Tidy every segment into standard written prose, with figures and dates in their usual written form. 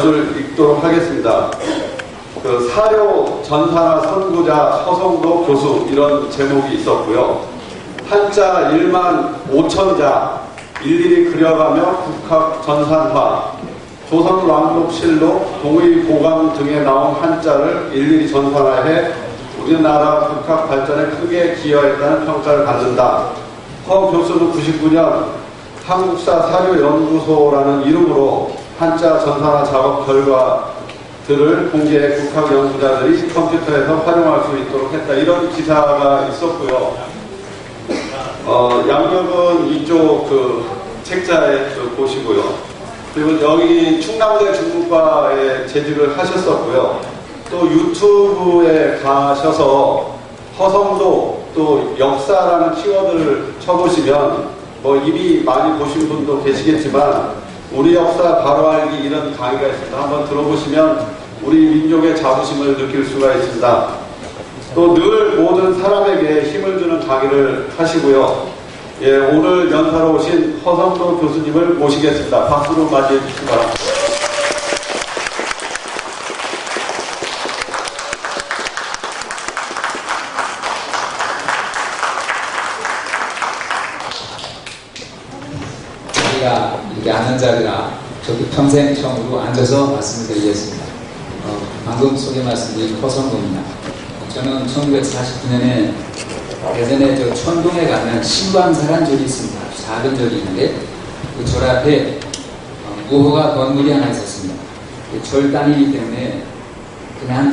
전을 읽도록 하겠습니다. 그 사료 전사나 선구자 허성도 교수 이런 제목이 있었고요. 한자 1만 5천자 일일이 그려가며 국학 전산화, 조선왕족실록, 동의보감 등에 나온 한자를 일일이 전산화해 우리나라 국학 발전에 크게 기여했다는 평가를 받는다. 허 교수는 99년 한국사 사료연구소라는 이름으로 한자 전산화 작업 결과들을 공개해 국학 연구자들이 컴퓨터에서 활용할 수 있도록 했다. 이런 기사가 있었고요. 양력은 이쪽 그 책자에 보시고요. 그리고 여기 충남대 중국과에 재직을 하셨었고요. 또 유튜브에 가셔서 허성도 또 역사라는 키워드를 쳐보시면 뭐 이미 많이 보신 분도 계시겠지만 우리 역사 바로 알기 이런 강의가 있습니다. 한번 들어보시면 우리 민족의 자부심을 느낄 수가 있습니다. 또 늘 모든 사람에게 힘을 주는 강의를 하시고요. 예, 오늘 연사로 오신 허성도 교수님을 모시겠습니다. 박수로 맞이해 주시기 바랍니다. 저희가 이렇게 앉은 자리라 저도 평생 처음으로 앉아서 말씀드리겠습니다. 방금 소개 말씀드린 허성도입니다. 저는 1949년에 대전에 저 천동에 가면 신광사라는 절이 있습니다. 작은 절이 있는데 그 절 앞에 무허가 건물이 하나 있었습니다. 절 땅이기 때문에 그냥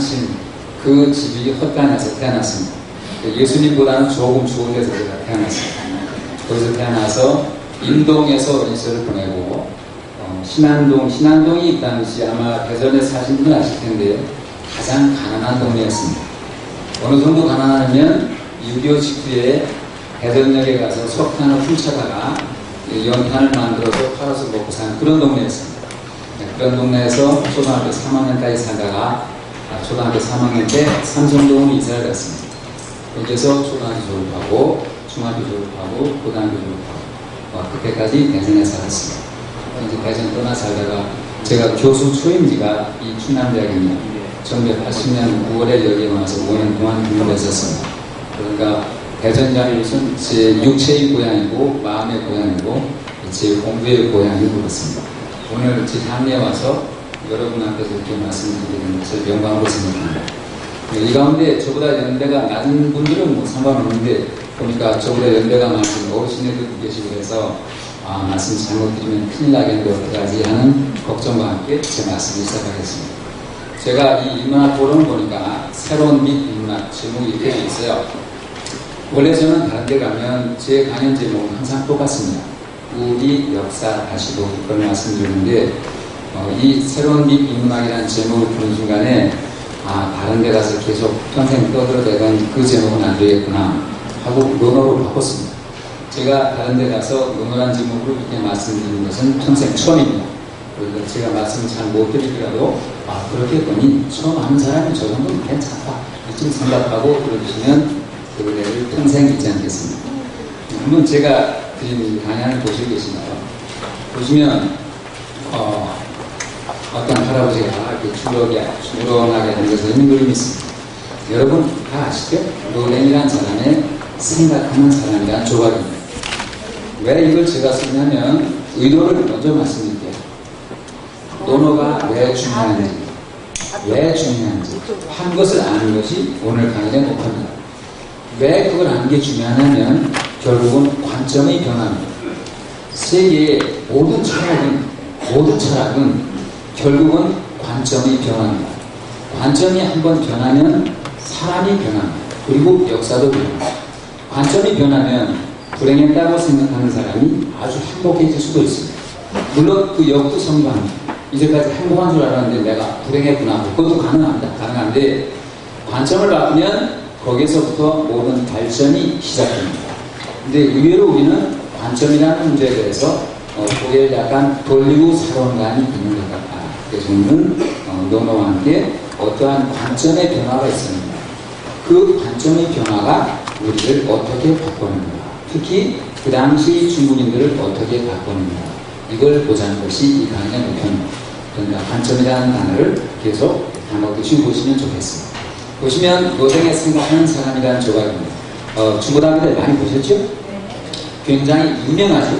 그 집이 헛간에서 태어났습니다. 예수님보다는 조금 좋은 데서 제가 태어났습니다. 거기서 태어나서 인동에서 어린이집을 보내고 신안동이 이 당시 아마 대전에 사신 분은 아실 텐데 가장 가난한 동네였습니다. 어느 정도 가난하면 6.25 직후에 대전역에 가서 석탄을 훔쳐다가 연탄을 만들어서 팔아서 먹고 사는 그런 동네였습니다. 그런 동네에서 초등학교 3학년까지 살다가 초등학교 3학년 때 삼성동으로 이사를 갔습니다. 거기에서 초등학교 졸업하고 중학교 졸업하고 고등학교 졸업하고 그때까지 대전에 살았습니다. 이제 대전 떠나 살다가 제가 교수 초임지가 이 충남대학입니다. 1980년 9월에 여기에 와서 5년 동안 근무를 했었습니다. 그러니까 대전장이는 제 육체의 고향이고 마음의 고향이고 제 공부의 고향이 그렇습니다. 오늘 제 당내에 와서 여러분 앞에서 이렇게 말씀드리는 것을 영광으로 생각합니다. 이 가운데 저보다 연배가 낮은 분들은 뭐 상관없는데 보니까 저보다 연배가 많은 어르신들도 계시고 그래서 말씀 잘못 드리면 큰일 나겠는데 어떡하지 하는 걱정과 함께 제 말씀을 시작하겠습니다. 제가 이 인문학 포럼을 보니까 새로운 및 인문학 제목이 이렇게 되어 있어요. 원래 저는 다른 데 가면 제 강연 제목은 항상 똑같습니다. 우리 역사 다시도 그런 말씀드리는데 이 새로운 및 인문학이라는 제목을 부른 순간에 다른 데 가서 계속 평생 떠들어대던 그 제목은 안 되겠구나 하고 논어로 바꿨습니다. 제가 다른 데 가서 논어란 제목으로 이렇게 말씀드리는 것은 평생 처음입니다. 그래서 제가 말씀을 잘 못 드리더라도 그렇게 했더니 처음 하는 사람이 저 정도는 괜찮다 이쯤 생각하고 들어주시면 그 은혜를 평생 잊지 않겠습니다. 한번 제가 드린 강연을 보시고 계신가요? 보시면 어떤 할아버지가 이렇게 주렁하게 앉아서 있는 그림이 있습니다. 여러분 다 아시죠? 노랭이라는 사람의 생각하는 사람이란 조각입니다. 왜 이걸 제가 쓰냐면 의도를 먼저 말씀드릴게요. 논어가 왜 중요한지 한 것을 아는 것이 오늘 강의의 목표입니다. 왜 그걸 아는 게 중요하냐면 결국은 관점의 변화입니다. 세계의 모든 철학은 결국은 관점의 변화입니다. 관점이 한번 변하면 사람이 변합니다. 그리고 역사도 변합니다. 관점이 변하면 불행했다고 생각하는 사람이 아주 행복해질 수도 있습니다. 물론 그 역부성장합니다. 이제까지 행복한 줄 알았는데 내가 불행했구나. 그것도 가능한데 관점을 바꾸면 거기서부터 모든 발전이 시작됩니다. 근데 의외로 우리는 관점이라는 문제에 대해서 고개를 약간 돌리고 살아온감이 있는 것 같다. 그래서 오늘은 논어와 함께 어떠한 관점의 변화가 있습니다. 그 관점의 변화가 우리를 어떻게 바꾸는가, 특히 그 당시 중국인들을 어떻게 바꾸는가, 이걸 보자는 것이 이 강의의 목표입니다. 그러니까 관점이라는 단어를 계속 단어듯이 보시면 좋겠습니다. 보시면 노동에 생각하는 사람이라는 조각입니다. 중고등학교 많이 보셨죠? 굉장히 유명하죠?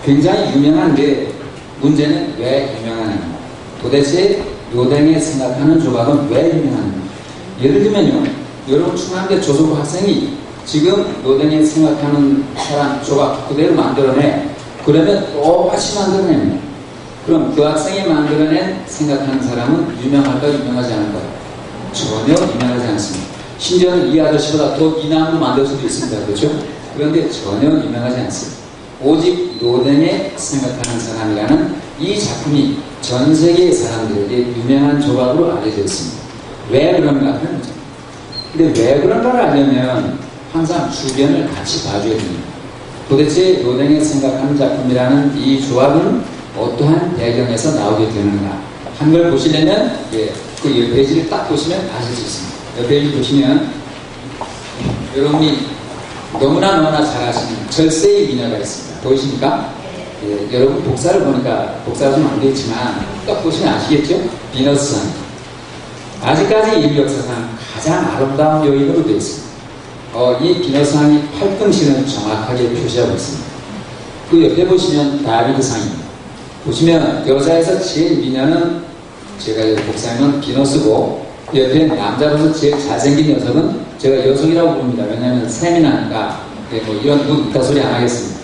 굉장히 유명한데 문제는 왜 유명하는가? 도대체 노동에 생각하는 조각은 왜 유명한가? 예를 들면요, 여러분 중앙대 조선고 학생이 지금 노동에 생각하는 사람 조각 그대로 만들어내. 그러면 똑같이 만들어냅니다. 그럼 그 학생이 만들어낸 생각하는 사람은 유명할까 유명하지 않을까요? 전혀 유명하지 않습니다. 심지어는 이 아저씨보다 더 이남도 만들 수도 있습니다. 그렇죠? 그런데 전혀 유명하지 않습니다. 오직 노동에 생각하는 사람이라는 이 작품이 전 세계의 사람들에게 유명한 조각으로 알려져 있습니다. 왜 그런가 하는 거죠. 근데 왜 그런가를 알려면 항상 주변을 같이 봐줘야 됩니다. 도대체 노동에 생각하는 작품이라는 이 조합은 어떠한 배경에서 나오게 되는가 한 걸 보시려면 그 페이지를 딱 보시면 아실 수 있습니다. 이 페이지 보시면 여러분이 너무나 잘 아시는 절세의 미녀가 있습니다. 보이십니까? 여러분 복사를 보니까 복사가 좀 안 되지만 딱 보시면 아시겠죠? 비너스상. 아직까지 인류 역사상 가장 아름다운 여인으로 되어 있습니다. 이 비너스상이 8등신을 정확하게 표시하고 있습니다. 그 옆에 보시면 다비드상입니다. 보시면 여자에서 제일 미녀는 제가 여기 복사하면 비너스고 옆에 남자로서 제일 잘생긴 녀석은 제가 여성이라고 부릅니다. 왜냐하면 세미나니까 뭐 이런 분 이따 소리 안 하겠습니다.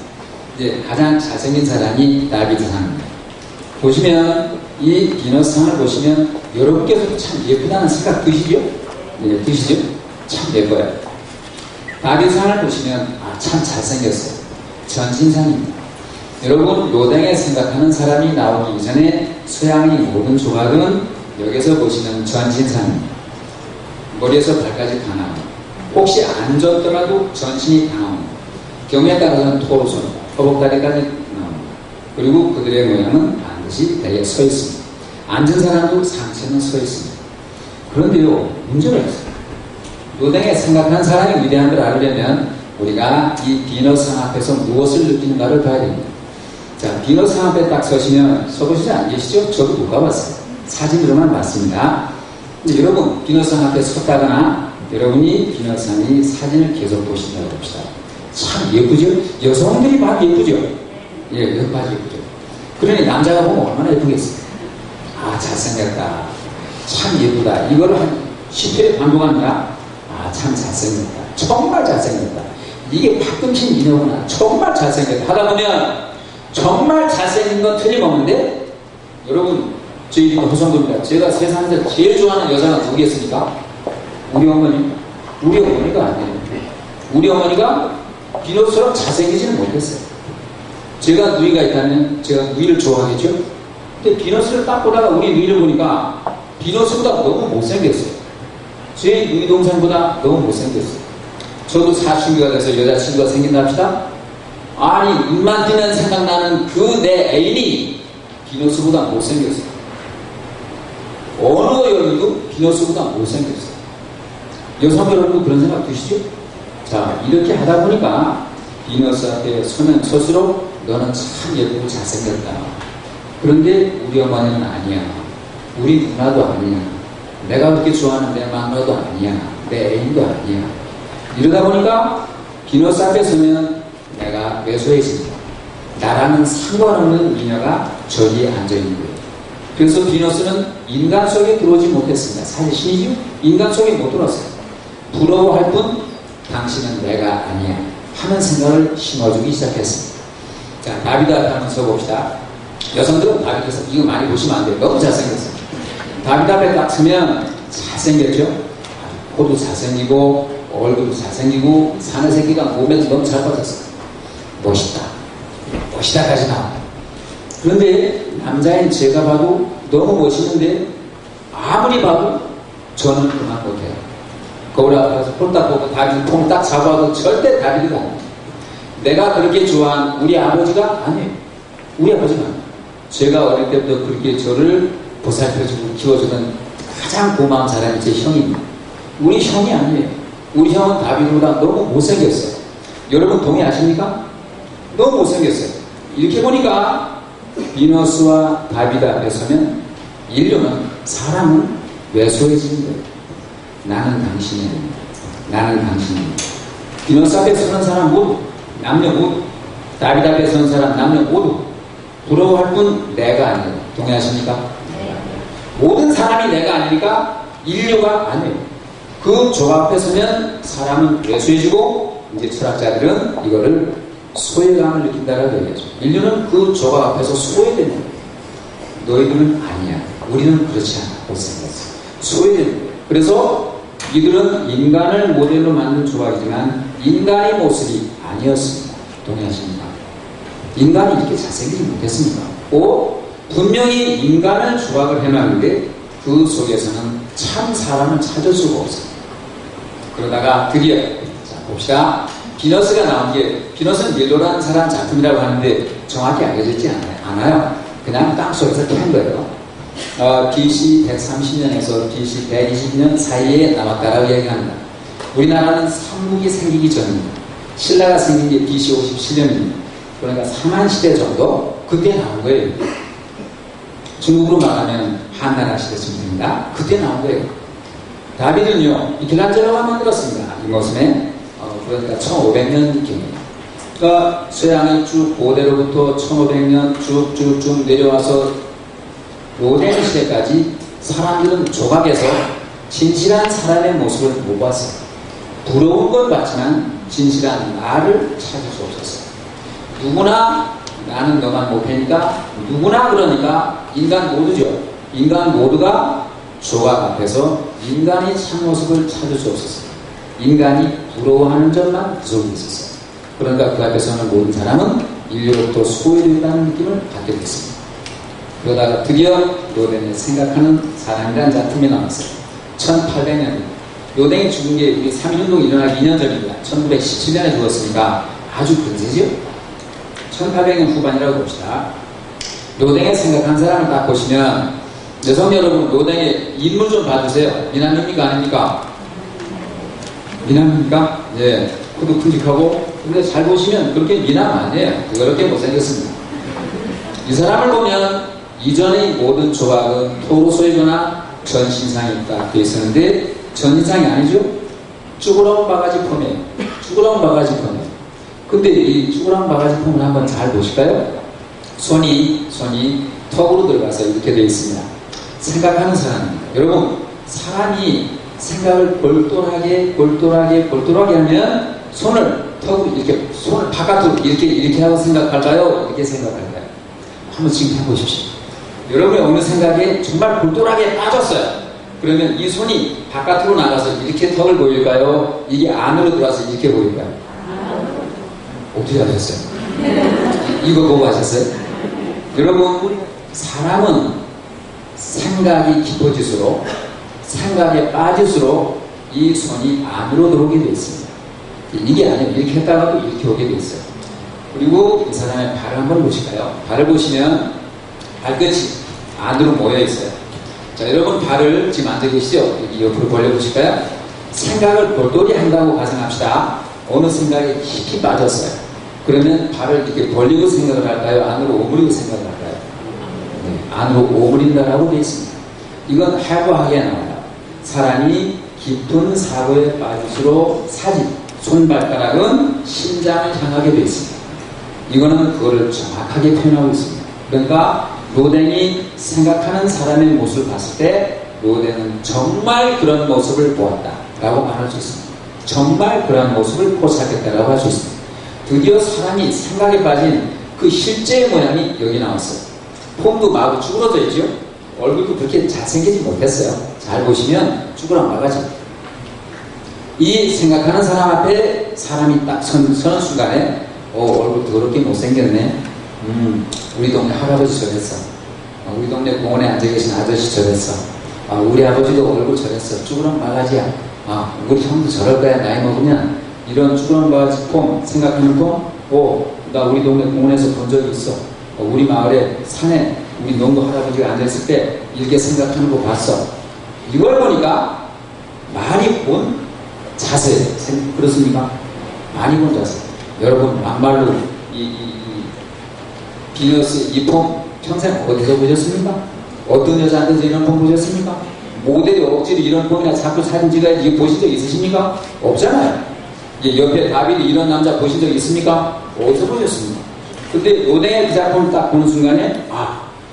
이제 가장 잘생긴 사람이 다비드상입니다. 보시면 이 비너스상을 보시면 여러분께서도 참 예쁘다는 생각 드시죠? 네, 드시죠? 참 예뻐요. 다비드상을 보시면 참 잘생겼어요. 전신상입니다. 여러분 노동에 생각하는 사람이 나오기 이전에 서양의 모든 조각은 여기서 보시는 전신상입니다. 머리에서 발까지 다 나옵니다. 혹시 안 졌더라도 전신이 다 나옵니다. 경우에 따라서는 토르손, 허벅다리까지 나옵니다. 그리고 그들의 모양은 반드시 대에 서 있습니다. 앉은 사람도 상체는 서 있습니다. 그런데요, 문제가 있어요. 노동에 생각하는 사람이 위대한 걸 알으려면 우리가 이 비너상 앞에서 무엇을 느끼는가를 봐야 됩니다. 자, 비너상 앞에 딱 서시면 서보시지 안 계시죠? 저도 못 가봤어요. 사진으로만 봤습니다. 근데 여러분, 비너상 앞에 섰다거나 여러분이 비너상의 사진을 계속 보신다고 봅시다. 참 예쁘죠? 여성들이 봐도 예쁘죠? 예, 여성 봐도 예쁘죠? 그러니 남자가 보면 얼마나 예쁘겠어요? 잘생겼다. 참 예쁘다. 이걸 한 10회에 반복합니다. 참 잘생겼다. 정말 잘생겼다. 이게 가끔씩 미녀구나. 정말 잘생겼다. 하다 보면 정말 잘생긴 건 틀림없는데 여러분 저희 이름은 호성도입니다. 제가 세상에서 제일 좋아하는 여자가 누구겠습니까? 우리 어머니. 우리 어머니가 아니에요. 우리 어머니가 비너스처럼 잘생기지는 못했어요. 제가 누이가 있다면 제가 누이를 좋아하겠죠? 근데 비너스를 딱 보다가 우리 누이를 보니까 비너스보다 너무 못생겼어요. 제 누이 동생보다 너무 못생겼어요. 저도 사춘기가 돼서 여자친구가 생긴다 합시다. 아니 입만 뜨면 생각나는 그 내 애인이 비너스보다 못생겼어요. 어느 여인도 비너스보다 못생겼어요. 여성 여러분도 그런 생각 드시죠? 자, 이렇게 하다 보니까 비너스 앞에 서면 서수록 너는 참 예쁘고 잘생겼다. 그런데 우리 어머니는 아니야. 우리 누나도 아니야. 내가 그렇게 좋아하는 내 마누라도 아니야. 내 애인도 아니야. 이러다 보니까 비너스 앞에 서면 내가 왜소해집니다. 나라는 상관없는 미녀가 저기에 앉아있는 거예요. 그래서 비너스는 인간 속에 들어오지 못했습니다. 사실 신이죠? 인간 속에 못 들어왔어요. 부러워할 뿐 당신은 내가 아니야 하는 생각을 심어주기 시작했습니다. 자, 다비드 앞에 한번 서봅시다. 여성들은 다비드에서 이거 많이 보시면 안 돼요. 너무 잘생겼어요. 다비드 앞에 딱 서면 잘생겼죠? 코도 잘생기고 얼굴도 잘생기고 사내 새끼가 몸에도 너무 잘 빠졌어요. 멋있다. 멋있다까지 나옵니다. 그런데 남자인 제가 봐도 너무 멋있는데 아무리 봐도 저는 그만 못해요. 거울 앞에서 폴딱 보고 다비드 폼 딱 잡아도 절대 다비드가 아니에요. 내가 그렇게 좋아한 우리 아버지가 아니에요. 우리 아버지가 아니에요. 제가 어릴 때부터 그렇게 저를 보살펴주고 키워주는 가장 고마운 사람이 제 형입니다. 우리 형이 아니에요. 우리 형은 다비드보다 너무 못생겼어요. 여러분 동의하십니까? 너무 못생겼어요. 이렇게 보니까 비너스와 다비드 앞에 서면 인류는, 사람은 왜소해지는 거예요. 나는 당신이 아닙니다. 나는 당신이 아닙니다. 비너스 앞에 서는 사람 모두, 남녀 모두, 다비드 앞에 서는 사람 남녀 모두 부러워할 분 내가 아니에요. 동의하십니까? 네. 모든 사람이 내가 아니니까 인류가 아니에요. 그 조각 앞에 서면 사람은 왜소해지고, 이제 철학자들은 이거를 소외감을 느낀다라고 얘기하죠. 인류는 그 조각 앞에서 소외되는 거예요. 너희들은 아니야. 우리는 그렇지 않아. 고 생각했어요. 소외되는 거예요. 그래서 이들은 인간을 모델로 만든 조각이지만 인간의 모습이 아니었습니다. 동의하십니까? 인간이 이렇게 잘생기지 못했습니다. 분명히 인간을 조각을 해놨는데 그 속에서는 참 사람을 찾을 수가 없어요. 그러다가 드디어, 자, 봅시다. 비너스가 나온 게, 비너스는 밀로라는 사람 작품이라고 하는데 정확히 알려지지 않아요. 그냥 땅속에서 캔 거예요. BC 130년에서 BC 120년 사이에 나왔다라고 얘기합니다. 우리나라는 삼국이 생기기 전입니다. 신라가 생긴 게 BC 57년입니다. 그러니까 삼한시대 정도 그때 나온 거예요. 중국으로 말하면 한나라 시대쯤 됩니다. 그때 나온 거예요. 다비드는요, 미켈란젤로가 만들었습니다. 이 모습에. 그러니까 1500년경입니다. 그러니까 서양이 쭉 고대로부터 1500년 쭉쭉쭉 내려와서 로덴 시대까지 사람들은 조각에서 진실한 사람의 모습을 못 봤어요. 부러운 건 봤지만 진실한 나를 찾을 수 없었어요. 누구나 나는 너만 못하니까, 누구나 그러니까 인간 모두죠. 인간 모두가 조각 앞에서 인간의 참모습을 찾을 수 없었어요. 인간이 부러워하는 점만 그 속에 있었어요. 그러니까 그 앞에서는 모든 사람은 인류로부터 소외되었다는 느낌을 받게 됐습니다. 그러다가 드디어 로덴이 생각하는 사람이라는 작품이 나왔어요. 1800년. 로덴이 죽은 게 우리 3.1운동 일어나기 2년 전입니다. 1917년에 죽었으니까 아주 근세죠? 1800년 후반이라고 봅시다. 로댕에 생각한 사람을 딱 보시면, 여성 여러분, 로댕의 인물 좀 봐주세요. 미남입니까? 아닙니까? 미남입니까? 예. 코도 큼직하고, 근데 잘 보시면 그렇게 미남 아니에요. 그렇게 못생겼습니다. 이 사람을 보면 이전의 모든 조각은 토로소이거나 전신상이 딱 되어 있었는데, 전신상이 아니죠? 쭈그러운 바가지 폼이에요. 쭈그러운 바가지 폼이에요. 근데 이 쭈그러운 바가지 폼을 한번 잘 보실까요? 손이 턱으로 들어가서 이렇게 되어 있습니다. 생각하는 사람입니다. 여러분, 사람이 생각을 골똘하게 하면 턱으로 이렇게, 손을 바깥으로 이렇게 하고 생각할까요? 이렇게 생각할까요? 한번 지금 해보십시오. 여러분의 어느 생각에 정말 골똘하게 빠졌어요. 그러면 이 손이 바깥으로 나가서 이렇게 턱을 보일까요? 이게 안으로 들어와서 이렇게 보일까요? 어떻게 하셨어요? 이거 보고 하셨어요? 여러분, 사람은 생각이 깊어질수록, 생각에 빠질수록 이 손이 안으로 들어오게 되어 있습니다. 이게 아니에요. 이렇게 했다가도 이렇게 오게 되어 있어요. 그리고 이 사람의 발을 한번 보실까요? 발을 보시면 발끝이 안으로 모여 있어요. 자, 여러분 발을 지금 앉아 계시죠? 여기 옆으로 벌려보실까요? 생각을 골똘히 한다고 가정합시다. 어느 생각에 깊이 빠졌어요. 그러면 발을 이렇게 벌리고 생각을 할까요? 안으로 오므리고 생각을 할까요? 네, 안으로 오므린다라고 되어 있습니다. 이건 해부하게 나와요. 사람이 깊은 사고에 빠질수록 손발가락은 심장을 향하게 되어 있습니다. 이거는 그거를 정확하게 표현하고 있습니다. 그러니까 로댕이 생각하는 사람의 모습을 봤을 때 로댕은 정말 그런 모습을 보았다라고 말할 수 있습니다. 정말 그런 모습을 포착했다라고 할 수 있습니다. 드디어 사람이 생각에 빠진 그 실제의 모양이 여기 나왔어요. 폼도 마구 쭈그러져 있죠? 얼굴도 그렇게 잘생기지 못했어요. 잘 보시면 쭈그러 나가죠. 이 생각하는 사람 앞에 사람이 딱 서는 순간에 얼굴 더럽게 못생겼네. 우리 동네 할아버지 저랬어. 우리 동네 공원에 앉아 계신 아저씨 저랬어. 우리 아버지도 얼굴 저랬어. 쭈그런 바가지야. 우리 형도 저럴 거야. 나이 먹으면 이런 쭈그런 바가지 폼, 생각하는 폼, 나 우리 동네 공원에서 본 적이 있어. 우리 마을에 산에 우리 농부 할아버지가 앉아있을 때 이렇게 생각하는 거 봤어. 이걸 보니까 많이 본 자세, 그렇습니까? 많이 본 자세. 여러분, 막말로 비너스 이 폼 평생 어디서 보셨습니까? 어떤 여자한테서 이런 폰 보셨습니까? 모델이 억지로 이런 폰이나 자꾸 사진 찍어야지 이거 보신 적 있으십니까? 없잖아요. 이제 옆에 다빈이 이런 남자 보신 적 있습니까? 어디서 보셨습니까? 근데 노댕의 그 작품을 딱 보는 순간에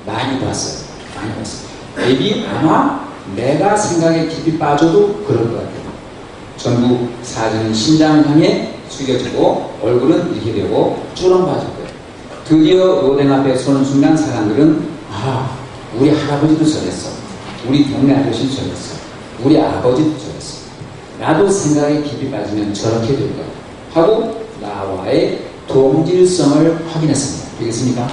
많이 봤어요. 많이 봤어요. maybe 아마 내가 생각에 깊이 빠져도 그럴 것 같아요. 전부 사진은 심장을 향해 숙여지고 얼굴은 이렇게 되고 쭈렁봐질 거예요. 드디어 노댕 앞에 서는 순간 사람들은 우리 할아버지도 저랬어. 우리 동네 아저씨도 저랬어. 우리 아버지도 저랬어. 나도 생각에 깊이 빠지면 저렇게 될 거야. 하고 나와의 동질성을 확인했습니다. 되겠습니까?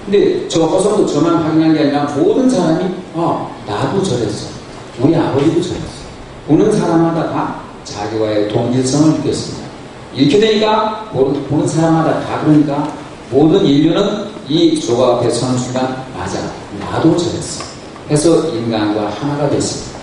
근데 저 허성도 저만 확인한 게 아니라 모든 사람이 나도 저랬어. 우리 아버지도 저랬어. 보는 사람마다 다 자기와의 동질성을 느꼈습니다. 이렇게 되니까 보는 사람마다 다 그러니까 모든 인류는 이 조각 앞에 서는 순간 맞아. 나도 저랬어. 해서 인간과 하나가 됐습니다.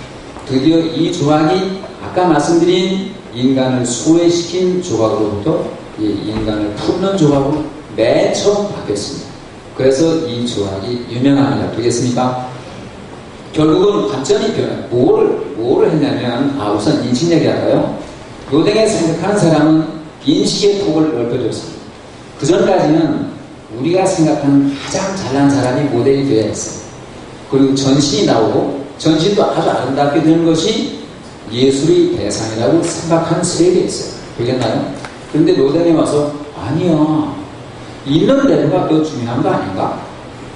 드디어 이 조각이 아까 말씀드린 인간을 소외시킨 조각으로부터 이 인간을 품는 조각으로 맨 처음 바뀌었습니다. 그래서 이 조각이 유명합니다. 되겠습니까? 결국은 관점이 변해요. 뭐를 했냐면 우선 인식 얘기할까요? 노댕에 생각하는 사람은 인식의 폭을 넓혀줬습니다. 그 전까지는 우리가 생각하는 가장 잘난 사람이 모델이 되어야 했어요. 그리고 전신이 나오고 전신도 아주 아름답게 되는 것이 예술의 대상이라고 생각한 세계에 있어요. 되겠나요? 그런데 노댕에 와서 아니야. 있는 대로가 더 중요한 거 아닌가?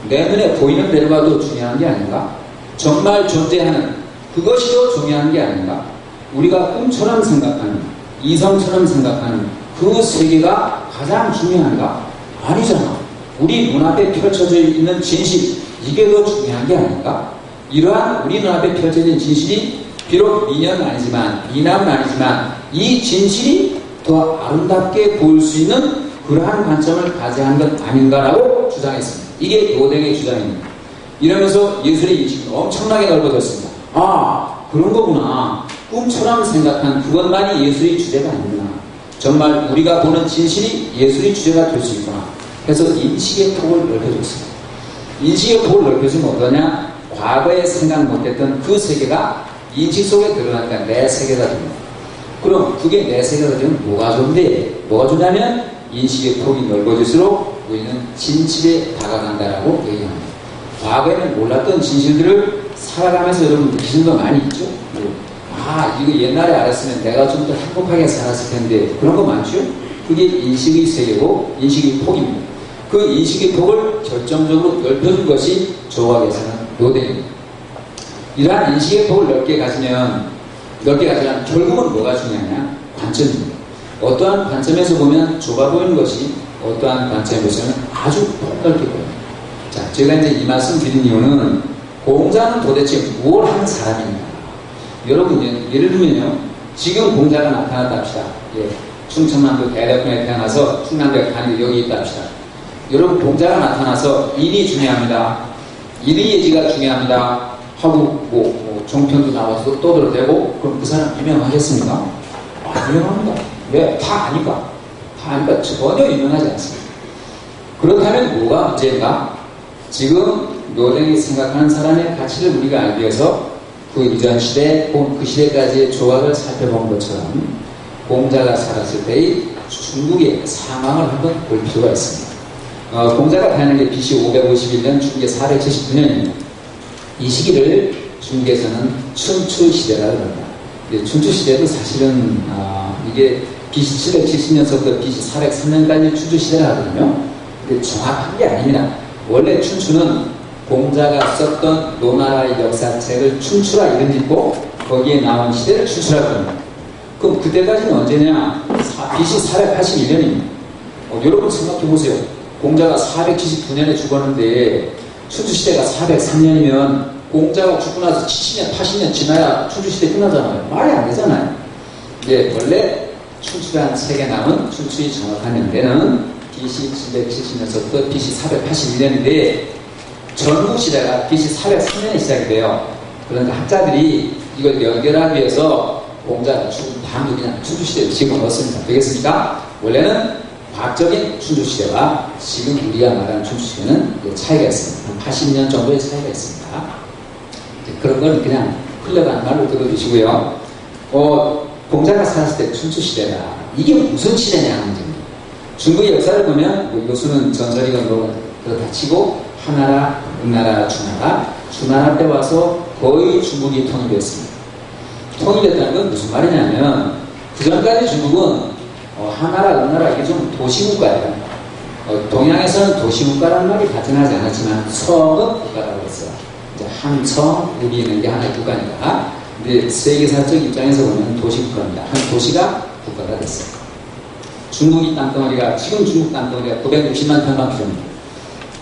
내 눈에 보이는 대로가 더 중요한 게 아닌가? 정말 존재하는 그것이 더 중요한 게 아닌가? 우리가 꿈처럼 생각하는 이성처럼 생각하는 그 세계가 가장 중요한가? 아니잖아. 우리 눈앞에 펼쳐져 있는 진실 이게 더 중요한 게 아닌가? 이러한 우리 눈앞에 펼쳐진 진실이 비록 미녀는 아니지만 미남은 아니지만 이 진실이 더 아름답게 보일 수 있는 그러한 관점을 가져야 하는 것 아닌가라고 주장했습니다. 이게 노댕의 주장입니다. 이러면서 예술의 인식이 엄청나게 넓어졌습니다. 그런 거구나. 꿈처럼 생각한 그것만이 예술의 주제가 아니구나. 정말 우리가 보는 진실이 예술의 주제가 될 수 있구나. 그래서 인식의 폭을 넓혀줬습니다. 인식의 폭을 넓혀주면 어떠냐? 과거에 생각 못했던 그 세계가 인식 속에 들어가니까 내 세계가 됩니다. 그럼 그게 내 세계가 되면 뭐가 좋은데? 뭐가 좋냐면 인식의 폭이 넓어질수록 우리는 진실에 다가간다라고 얘기합니다. 과거에는 몰랐던 진실들을 살아가면서 여러분 느끼신 거 많이 있죠? 이거 옛날에 알았으면 내가 좀 더 행복하게 살았을 텐데 그런 거 많죠? 그게 인식의 세계고 인식의 폭입니다. 그 인식의 폭을 결정적으로 넓혀준 것이 조각에서는 노댕입니다. 이러한 인식의 폭을 넓게 가지면 결국은 뭐가 중요하냐? 관점입니다. 어떠한 관점에서 보면 좁아 보이는 것이 어떠한 관점에서는 아주 폭넓게 보입니다. 자, 제가 이제 이 말씀 드린 이유는 공자는 도대체 뭘 하는 사람입니까? 여러분, 예를 들면요. 지금 공자가 나타났다 합시다. 충청남도 대덕군에 태어나서 충남대에 가는데 여기 있다 합시다. 여러분, 공자가 나타나서 인이 중요합니다. 인의 예지가 중요합니다. 하고, 종편도 나와서 떠들어대고, 그럼 그 사람 유명하겠습니까? 유명합니다. 왜? 다 아니까. 전혀 유명하지 않습니다. 그렇다면 뭐가 문제인가? 지금 노댕이 생각하는 사람의 가치를 우리가 알기 위해서 그 이전 시대, 그 시대까지의 조각을 살펴본 것처럼 공자가 살았을 때의 중국의 상황을 한번 볼 필요가 있습니다. 공자가 태어난 게 BC 551년, 중계 479년입니다. 이 시기를 중국에서는 춘추시대라고 합니다. 춘추시대도 사실은 이게 BC 770년서부터 BC 403년까지 춘추시대라 하거든요. 근데 정확한 게 아닙니다. 원래 춘추는 공자가 썼던 노나라의 역사책을 춘추라 이름 짓고 거기에 나온 시대를 춘추라고 합니다. 그럼 그때까지는 언제냐? BC 481년입니다. 여러분 생각해보세요. 공자가 479년에 죽었는데 춘추시대가 403년이면 공자가 죽고 나서 70년, 80년 지나야 춘추시대 끝나잖아요. 말이 안 되잖아요. 원래 춘추라는 책에 나온 춘추의 정확한 연대는 BC 770년서부터 BC 481년인데 전국시대가 BC 403년에 시작이 돼요. 그런데 학자들이 이걸 연결하기 위해서 공자가 죽은 다음에 그냥 춘추시대를 집어넣었습니다. 되겠습니까? 원래는 과학적인 춘추시대와 지금 우리가 말하는 춘추시대는 차이가 있습니다. 한 80년 정도의 차이가 있습니다. 그런 건 그냥 흘러가는 말로 들어주시고요. 공자가 살았을 때 춘추시대다. 이게 무슨 시대냐 하는 문제입니다. 중국의 역사를 보면 뭐 요수는 전설이건 뭐 그렇다 치고 하나라, 은나라, 주나라 때 와서 거의 중국이 통일됐습니다. 통일됐다는 건 무슨 말이냐면 그 전까지 중국은 하나라, 은나라 이게 좀 도시국가예요. 동양에서는 도시국가라는 말이 발전하지 않았지만 성은 국가라고 했어요. 이제 한 성, 여기 있는 게 하나의 국가니까. 근데 세계사적 입장에서 보면 도시국가입니다. 한 도시가 국가가 됐어요. 중국이 땅덩어리가, 지금 중국 땅덩어리가 960만 평방킬로미터.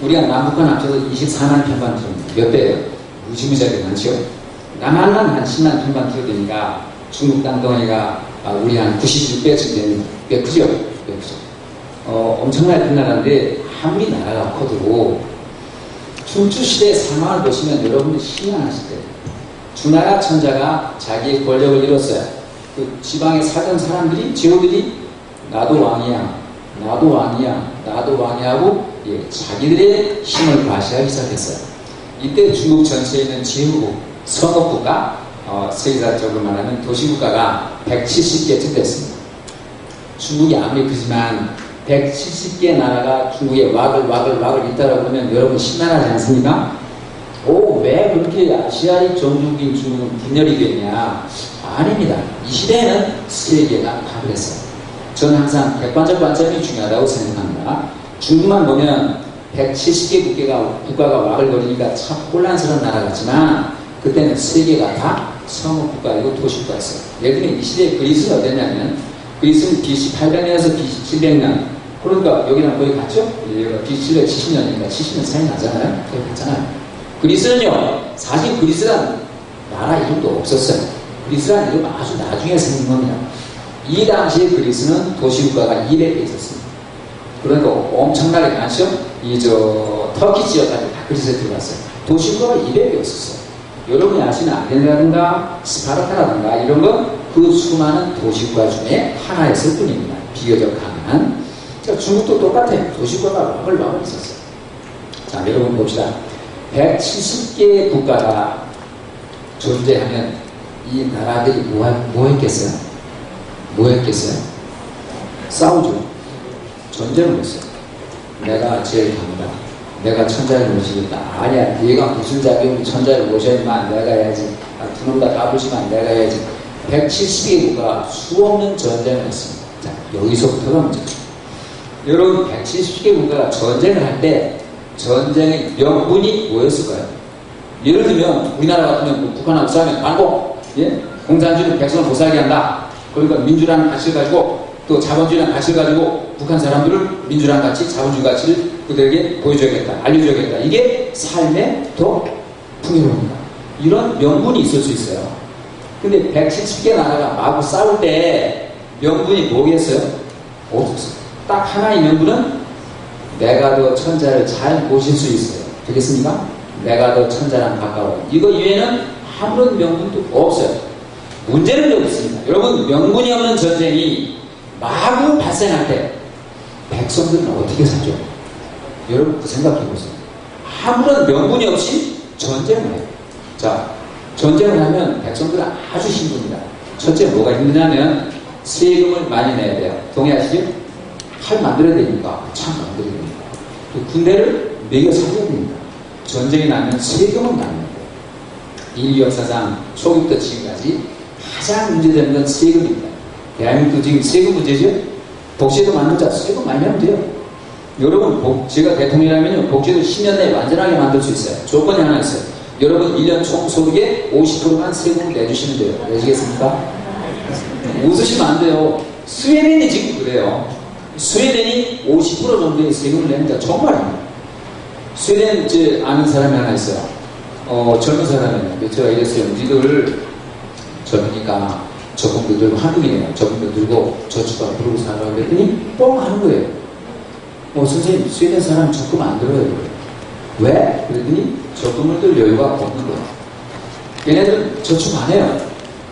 우리가 남북한 합쳐서 24만 평방킬로미터. 몇 배예요? 무지무지하게 많죠? 남한만 한 10만 평방킬로미터 되니까 중국 땅덩어리가 우리 한 96배쯤 됩니다. 꽤 크죠? 꽤 크죠? 엄청나게 큰 나라인데 아무리 나라가 커도 춘추시대의 상황을 보시면 여러분들 희망하실 거예요. 주나라 천자가 자기의 권력을 잃었어요. 그 지방에 살던 사람들이, 제후들이 나도 왕이야, 나도 왕이야, 나도 왕이야 하고 자기들의 힘을 과시하기 시작했어요. 이때 중국 전체에 있는 제후국, 성업국가, 세계사적으로 말하면 도시국가가 170개쯤 됐습니다. 중국이 아무리 크지만 170개 나라가 중국에 왁을 잇따라 그러면 여러분 신나하지 않습니까? 왜 그렇게 아시아의 종족인 중국은 분열이 됐냐? 아닙니다. 이 시대에는 세계가 다 그랬어요. 저는 항상 객관적 관점이 중요하다고 생각합니다. 중국만 보면 170개 국가가 왁을 거리니까 참 혼란스러운 나라 같지만 그때는 세계가 다 성업국가이고 도시국가였어요. 예를 들면 이 시대에 그리스는 어땠냐면 그리스는 BC 800년에서 BC 700년, 그러니까 여기랑 거의 같죠? 여기가 BC 770년이니까 70년 차이 나잖아요? 거의 같잖아요. 그리스는요, 사실 그리스란 나라 이름도 없었어요. 그리스란 이름 아주 나중에 생긴 겁니다. 이 당시에 그리스는 도시국가가 200개 있었습니다. 그러니까 엄청나게 많죠? 터키 지역까지 다 그리스에 들어갔어요. 도시국가가 200개 있었어요. 여러분이 아시는 아테네라든가 스파르타라든가 이런 건 그 수많은 도시국가 중에 하나였을 뿐입니다. 비교적 강한. 자, 중국도 똑같아요. 도시국가가 왁을 있었어요. 자, 여러분 봅시다. 170개의 국가가 존재하면 이 나라들이 뭐 했겠어요? 뭐 했겠어요? 싸우죠. 전쟁을 했어요. 내가 제일 강하다. 내가 천자를 모시겠다. 아니야, 네가 무슨 자격으로 천자를 모셔야만 내가 해야지. 두 놈 다 까부시면 내가 해야지. 170개 국가가 수없는 전쟁을 했습니다. 자, 여기서부터가 문제죠. 여러분, 170개 국가가 전쟁을 할 때 전쟁의 명분이 뭐였을까요? 예를 들면 우리나라 같으면 북한하고 싸우면 반공, 공산주의는 백성을 못 살게 한다. 그러니까 민주라는 가치를 가지고 또 자본주의라는 가치를 가지고 북한 사람들을 민주라는 가치, 자본주의 가치를 그들에게 보여줘야겠다, 알려줘야겠다. 이게 삶의 더 풍요로움입니다. 이런 명분이 있을 수 있어요. 근데 170개 나라가 마구 싸울 때 명분이 뭐겠어요? 없었어요. 딱 하나의 명분은 내가 더 천자를 잘 모실 수 있어요. 되겠습니까? 내가 더 천자랑 가까워요. 이거 이외에는 아무런 명분도 없어요. 문제는 여기 있습니다. 여러분, 명분이 없는 전쟁이 마구 발생할 때 백성들은 어떻게 살죠? 여러분 생각해 보세요. 아무런 명분이 없이 전쟁을 해요. 자, 전쟁을 하면 백성들은 아주 힘듭니다. 첫째 뭐가 힘드냐면 세금을 많이 내야 돼요. 동의하시죠? 칼 만들어야 되니까 참 만들어야 됩니다. 또 군대를 매겨 살려야 됩니다. 전쟁이 나면 세금을 많이 내야 돼요. 인류 역사상 초기부터 지금까지 가장 문제되는 건 세금입니다. 대한민국도 지금 세금 문제죠? 복지도 만든 자 세금 많이 내면 돼요. 여러분, 제가 대통령이라면요, 복지도 10년 내에 완전하게 만들 수 있어요. 조건이 하나 있어요. 여러분 1년 총 소득의 50%만 세금을 내주시면 돼요. 내시겠습니까? 웃으시면 안 돼요. 스웨덴이 지금 그래요. 스웨덴이 50% 정도의 세금을 냅니다. 정말입니다. 스웨덴 아는 사람이 하나 있어요. 젊은 사람이에요. 제가 이랬어요. 니들 젊으니까 적금도 들고, 한국이네요. 적금도 들고 저축하고 그러고 살라고 그랬더니 뻥 하는 거예요. 선생님, 스웨덴 사람 적금 안 들어요. 왜? 그랬더니 적금을 들 여유가 없는 거예요. 얘네들은 저축 안 해요.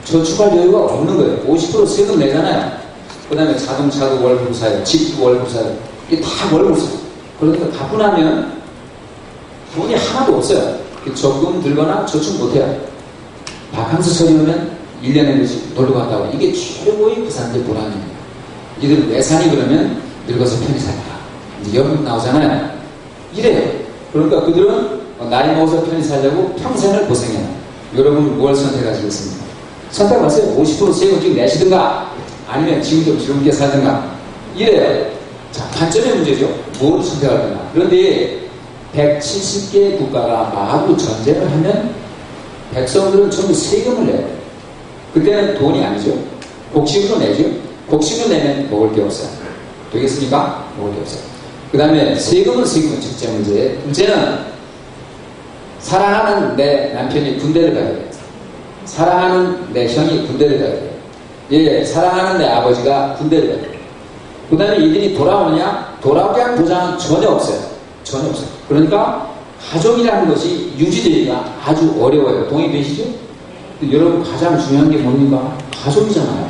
저축할 여유가 없는 거예요. 50% 세금 내잖아요. 그 다음에 자동차도 월급으로 사요. 집도 월급으로 사요. 이게 다 월급으로 사요. 그러니까 가분하면 돈이 하나도 없어요. 적금 들거나 저축 못해요. 바캉스 처리하면 1년에 며칠 놀러 갔다고. 이게 최고의 부산들 보람입니다. 이들은 왜 사니 그러면 늙어서 편히 살까. 이제 연금 나오잖아요. 이래요. 그러니까 그들은 나이 먹어서 편히 살려고 평생을 고생해요. 여러분 뭘 선택하시겠습니까? 선택하세요. 50% 세금씩 내시든가 아니면 지금 좀 즐겁게 살든가 이래요. 자, 관점의 문제죠. 뭘 선택할 거냐. 그런데 170개 국가가 마구 전쟁을 하면 백성들은 전부 세금을 내요. 그때는 돈이 아니죠. 곡식으로 내죠. 곡식을 내면 먹을 게 없어요. 되겠습니까? 먹을 게 없어요. 그 다음에 세금은 첫째 문제. 둘째는 사랑하는 내 남편이 군대를 가야 돼요. 사랑하는 내 형이 군대를 가야 돼요. 예, 사랑하는 내 아버지가 군대를 가야 돼요. 그 다음에 이들이 돌아오느냐? 돌아오게 한 보장은 전혀 없어요. 전혀 없어요. 그러니까 가족이라는 것이 유지되기가 아주 어려워요. 동의되시죠? 여러분 가장 중요한 게 뭡니까? 가족이잖아요.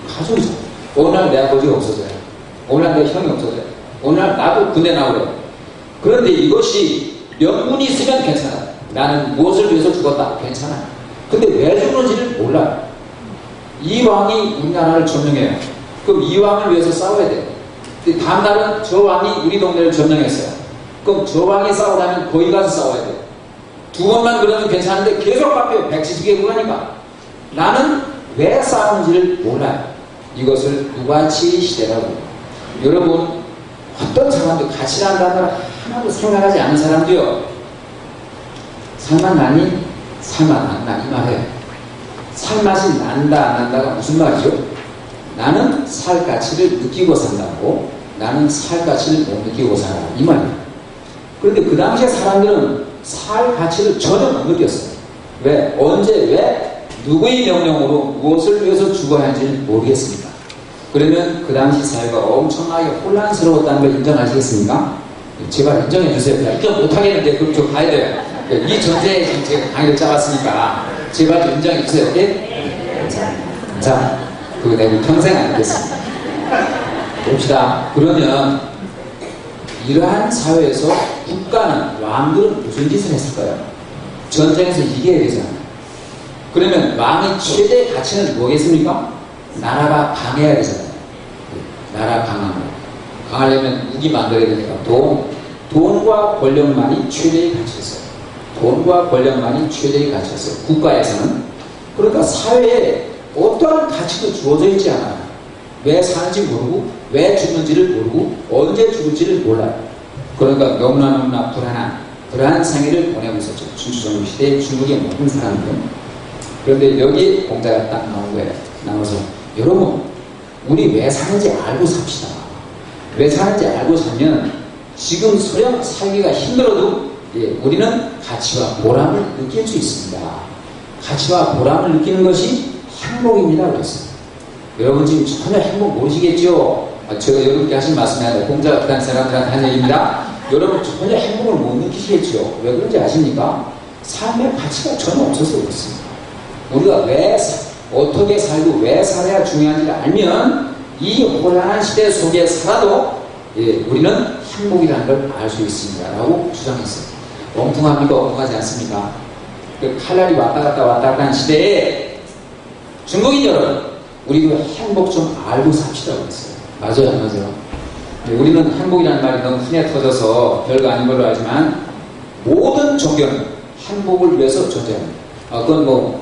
가족이잖아요. 어느 날 내 아버지가 없어져요. 어느 날 내 형이 없어져요. 어느 날 나도 군대 나오래요. 그런데 이것이 명분이 있으면 괜찮아요. 나는 무엇을 위해서 죽었다. 괜찮아요. 근데 왜 죽는지를 몰라요. 이 왕이 우리나라를 점령해요. 그럼 이 왕을 위해서 싸워야 돼요. 다음 날은 저 왕이 우리 동네를 점령했어요. 그럼 저 왕이 싸우려면 거기 가서 싸워야 돼요. 두 번만 그러면 괜찮은데 계속 바뀌어요. 170개 국가니까. 나는 왜 싸우는지를 몰라요. 이것을 무가치 시대라고 해요. 여러분 어떤 사람도 가치라는 단어를 하나도 생각하지 않는 사람도요. 살맛 나니? 살맛 안 나. 이 말이에요. 살맛이 난다 안 난다가 무슨 말이죠? 나는 살 가치를 느끼고 산다고 나는 살 가치를 못 느끼고 살아. 이 말이에요. 그런데 그 당시에 사람들은 살 가치를 전혀 못 느꼈어요. 왜? 언제? 왜? 누구의 명령으로 무엇을 위해서 죽어야 하는지를 모르겠습니다. 그러면 그 당시 사회가 엄청나게 혼란스러웠다는 걸 인정하시겠습니까? 제발 인정해 주세요. 인정 못하겠는데 그럼 좀 가야 돼요. 이 전제에 지금 제가 강의를 짜봤으니까 제발 좀 인정해 주세요. 오케이? 자, 그거 내가 평생 안 하겠습니다. 봅시다. 그러면 이러한 사회에서 국가는 왕들은 무슨 짓을 했을까요? 전쟁에서 이겨야 되잖아요. 그러면 왕의 최대 가치는 뭐겠습니까? 나라가 강해야 되잖아요. 나라 강한 거. 강하려면 무기 만들어야 되니까 돈과 권력만이 최대의 가치였어요. 돈과 권력만이 최대의 가치였어요. 국가에서는. 그러니까 사회에 어떠한 가치도 주어져 있지 않아요. 왜 사는지 모르고 왜 죽는지를 모르고 언제 죽을지를 몰라요. 그러니까 너무나 불안한 생애를 보내고 있었죠. 춘추전국 시대에 중국의 모든 사람들은. 그런데 여기 공자가 딱 나온 거예요. 나와서 여러분 우리 왜 사는지 알고 삽시다. 왜 사는지 알고 살면 지금 소령 살기가 힘들어도 우리는 가치와 보람을 느낄 수 있습니다. 가치와 보람을 느끼는 것이 행복입니다. 그랬어요. 여러분 지금 전혀 행복 모르시겠죠? 제가 여러분께 하신 말씀이 아니라 공자가 그딴 사람들한테 한 얘기입니다. 여러분 전혀 행복을 못 느끼시겠죠? 왜 그런지 아십니까? 삶의 가치가 전혀 없어서 그렇습니다. 우리가 왜 어떻게 살고 왜 살아야 중요한지를 알면 이 혼란한 시대 속에 살아도 우리는 행복이라는 걸 알 수 있습니다. 라고 주장했어요. 엉뚱합니까? 엉뚱하지 않습니까? 그 칼날이 왔다 갔다 하는 시대에 중국인 여러분 우리도 행복 좀 알고 삽시다 그랬어요. 맞아요, 안 맞아요? 우리는 행복이라는 말이 너무 흔해 터져서 별거 아닌 걸로 알지만 모든 종교는 행복을 위해서 존재합니다. 그건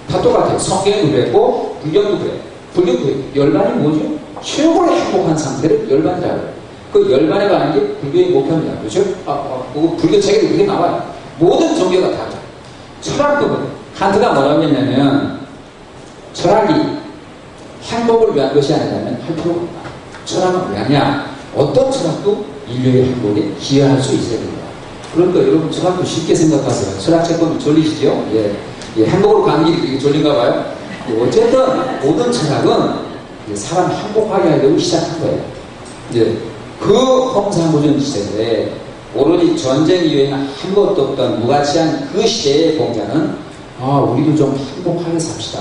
다 똑같아요. 성경도 그랬고 불교도 그래요. 불교도 그래요. 열반이 뭐죠? 최고의 행복한 상태를 열반이라고 해요. 그 열반에 가는 게 불교의 목표입니다. 그렇죠? 불교 책에도 그렇게 나와요. 모든 종교가 다 그래요. 철학도 그래요. 칸트가 뭐라고 했냐면 철학이 행복을 위한 것이 아니라면 할 필요가 없다. 철학은 왜 하냐? 어떤 철학도 인류의 행복에 기여할 수 있어야 됩니다. 그러니까 여러분 철학도 쉽게 생각하세요. 철학 채권 졸리시죠? 행복으로 가는 길이 졸린가 봐요. 어쨌든 모든 철학은 사람 행복하게 하려고 시작한 거예요. 그 홍상무전 시대에 오로지 전쟁 이외에는 한 것도 없던 무가치한 그 시대의 공자는 우리도 좀 행복하게 삽시다.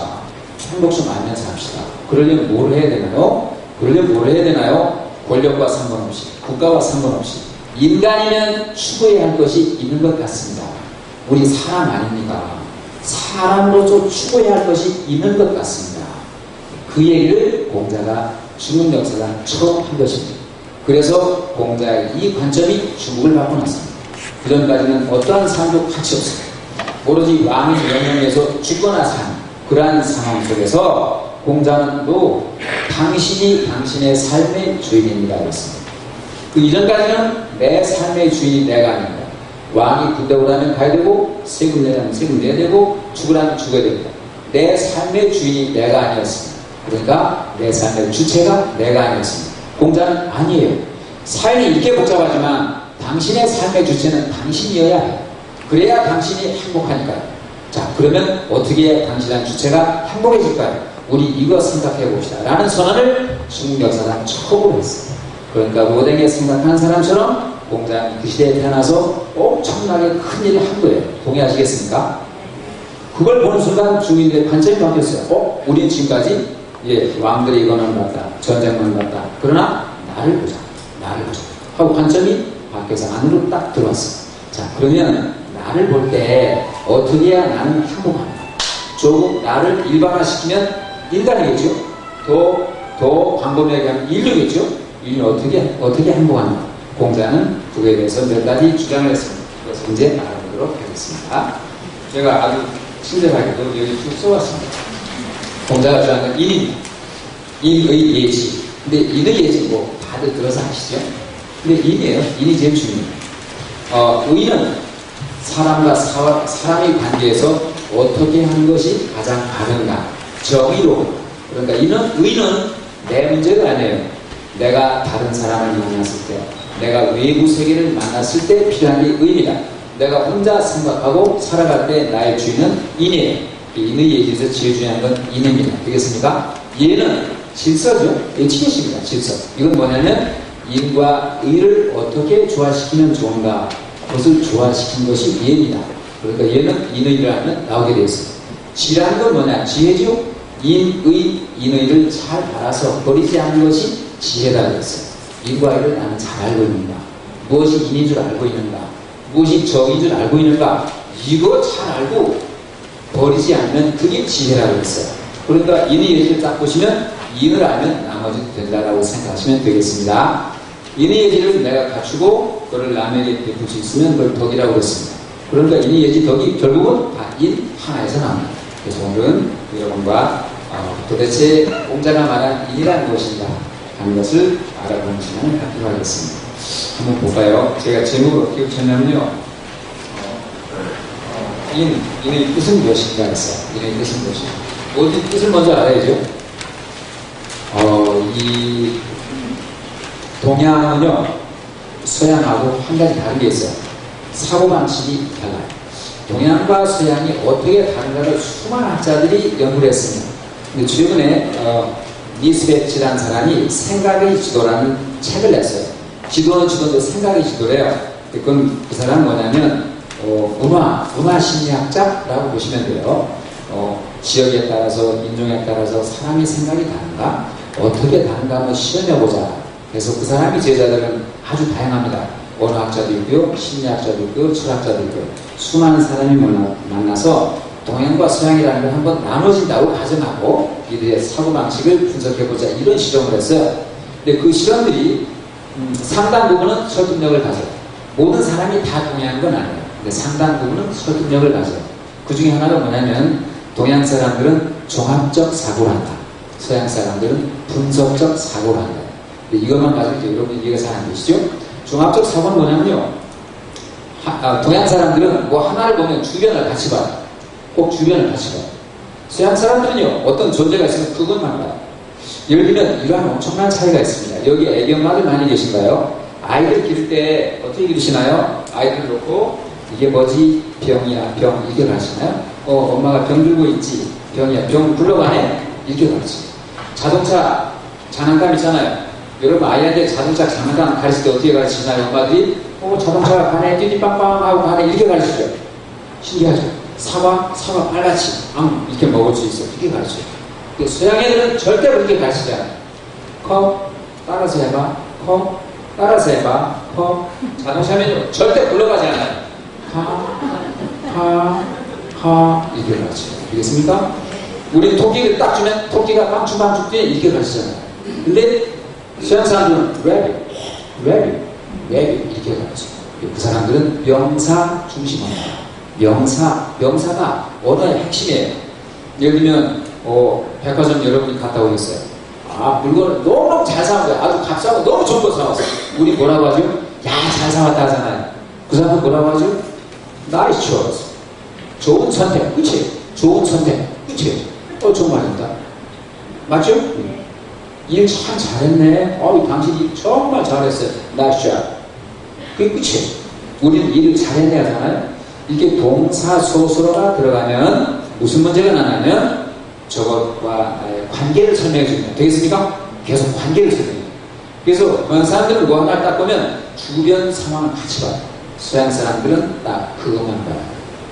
행복 좀 알면서 삽시다. 그러려면 뭘 해야 되나요? 그러려면 뭘 해야 되나요? 권력과 상관없이, 국가와 상관없이 인간이면 추구해야 할 것이 있는 것 같습니다. 우리 사람 아닙니까? 사람으로서 추구해야 할 것이 있는 것 같습니다. 그 얘기를 공자가 중국 역사상 처음 한 것입니다. 그래서 공자의 이 관점이 주목을 받고 났습니다. 그전까지는 어떠한 삶도 가치 없습니다. 오로지 왕의 명령에서 죽거나 사는 그러한 상황 속에서 공자는 또 당신이 당신의 삶의 주인입니다. 그랬습니다. 그 이전까지는 내 삶의 주인이 내가 아닙니다. 왕이 군대 오라면 가야 되고 세금 내라면 세금 내야 되고 죽으라면 죽어야 됩니다. 내 삶의 주인이 내가 아니었습니다. 그러니까 내 삶의 주체가 내가 아니었습니다. 공자는 아니에요. 삶이 이렇게 복잡하지만 당신의 삶의 주체는 당신이어야 해요. 그래야 당신이 행복하니까요. 자, 그러면 어떻게 해야 당신의 주체가 행복해질까요? 우리 이거 생각해 봅시다. 라는 선언을 중국 역사상 처음으로 했어요. 그러니까 모den게 생각하는 사람처럼 공자는 그 시대에 태어나서 엄청나게 큰 일을 한 거예요. 동의하시겠습니까? 그걸 보는 순간 주민들의 관점이 바뀌었어요. 우리는 지금까지 왕들이 이거는 봤다, 전쟁만 봤다. 그러나 나를 보자, 나를 보자 하고 관점이 바뀌어서 안으로 딱 들어왔어요. 자, 그러면 나를 볼 때 어떻게 해야 나는 행복한가? 조금 나를 일반화시키면 인간이겠죠? 더 광범위하게 하면 인류겠죠? 인류는 어떻게 행복한가? 공자는 그거에 대해서 몇 가지 주장을 했습니다. 그래서 이제 알아보도록 하겠습니다. 제가 아주 친절하게도 여기 쭉 써왔습니다. 공자가 주장한 건 인의 예지. 근데 인의 예지 뭐 다들 들어서 아시죠? 근데 인이에요. 인이 제일 중요해요. 의는 사람과 사람의 관계에서 어떻게 하는 것이 가장 바른가? 정의로. 그러니까 의는 내 문제가 아니에요. 내가 다른 사람을 만났을 때, 내가 외부 세계를 만났을 때 필요한 게 의입니다. 내가 혼자 생각하고 살아갈 때 나의 주인은 인이에요. 인의 예지에서 제일 중요한 건 인입니다. 되겠습니까? 예는 질서죠. 에티켓입니다. 질서. 이건 뭐냐면 인과 의를 어떻게 조화시키면 좋은가? 그것을 조화시킨 것이 예입니다. 그러니까 예는 인의를 하면 나오게 되어 있습니다. 지라는 건 뭐냐? 지혜죠. 인의를 잘 알아서 버리지 않는 것이 지혜다 그랬어요. 인과 의를 나는 잘 알고 있는가? 무엇이 인인 줄 알고 있는가? 무엇이 정인 줄 알고 있는가? 이거 잘 알고 버리지 않으면 그게 지혜라고 했어요. 그러니까 인의 예지를 딱 보시면 인을 알면 나머지 된다라고 생각하시면 되겠습니다. 인의 예지를 내가 갖추고 그걸 남에게 베풀 수 있으면 그걸 덕이라고 했습니다. 그러니까 인의 예지 덕이 결국은 다 인 하나에서 나옵니다. 그래서 오늘은 여러분과 도대체 공자가 말한 인이란 무엇인가 하는 것을 알아보는 시간을 갖도록 하겠습니다. 한번 볼까요? 제가 제목을 어떻게 붙였냐면요. 인의 뜻은 무엇인가 했어요. 인의 뜻은 무엇인가. 어디 뜻을 먼저 알아야죠. 이 동양은요, 서양하고 한 가지 다른 게 있어요. 사고방식이 달라요. 동양과 서양이 어떻게 다른가를 수많은 학자들이 연구를 했습니다. 근데 최근에 니스베츠라는 사람이 생각의 지도라는 책을 냈어요. 지도는 지도인데 생각의 지도래요. 그건 그 사람은 뭐냐면 문화 심리학자라고 보시면 돼요. 지역에 따라서 인종에 따라서 사람의 생각이 다른가? 어떻게 다른가 한번 실험해보자. 그래서 그 사람이 제자들은 아주 다양합니다. 언어학자도 있고요, 심리학자도 있고요, 철학자도 있고요. 수많은 사람이 만나서 동양과 서양이라는 걸 한번 나눠진다고 가정하고 이들의 사고방식을 분석해보자 이런 실험을 했어요. 근데 그 실험들이 상당 부분은 설득력을 가져요. 모든 사람이 다 동의하는 건 아니에요. 근데 상당 부분은 설득력을 가져요. 그 중에 하나가 뭐냐면 동양 사람들은 종합적 사고를 한다. 서양 사람들은 분석적 사고를 한다. 근데 이것만 가지고 이제 여러분 이해가 잘 안 되시죠? 종합적 사고는 뭐냐면요. 동양 사람들은 뭐 하나를 보면 주변을 같이 봐요. 꼭 주변을 같이 봐요. 서양 사람들은요. 어떤 존재가 있으면 그것만 봐요. 예를 들면 이러한 엄청난 차이가 있습니다. 여기 애기 엄마들 많이 계신가요? 아이들 기를 때 어떻게 기르시나요? 아이들 놓고 이게 뭐지? 병이야, 병 이렇게 가르치나요? 엄마가 병 들고 있지? 병이야, 병 굴러가네? 이렇게 가르치죠. 자동차 장난감 있잖아요. 여러분 아이한테 자동차 장난감 가르칠 때 어떻게 가르치나요? 엄마들이 자동차가 가네, 띠띠빵빵 하고 가네 이렇게 가르치죠. 신기하죠? 사과 빨갛지? 이렇게 먹을 수 있어. 이렇게 가르쳐요. 서양 애들은 절대 그렇게 가르치지 않아요. 컵, 따라서 해봐. 컵, 따라서 해봐. 컵. 자동차면 절대 굴러가지 않아요. 이렇게 가르쳐요. 알겠습니까? 우리 토끼를 딱 주면 토끼가 깜축깜축 뛰어 이렇게 가르치잖아요. 근데 서양 사람들은 rabbit 이렇게 가르쳐요. 그 사람들은 명사 중심입니다. 명사가 언어의 핵심이에요. 예를 들면 백화점 여러분이 갔다 오셨어요. 물건을 너무 잘 사온 거야. 아주 값싸고 너무 좋은 거 사왔어. 우리 뭐라고 하죠? 야, 잘 사왔다 하잖아요. 그 사람은 뭐라고 하죠? Nice choice. 좋은 선택. 그치? 좋은 선택. 그치? 좋은 말입니다. 맞죠? 일 참 잘했네. 당신이 정말 잘했어요. Nice job. 그게 끝이에요. 우리는 일을 잘했네 하잖아요. 이게 동사 소수로가 들어가면 무슨 문제가 나냐면 저것과 관계를 설명해 줍니다. 되겠습니까? 계속 관계를 설명해요. 그래서 서양 사람들은 뭐 하나를 딱 보면 주변 상황을 같이 봐요. 서양 사람들은 딱 그것만 봐요.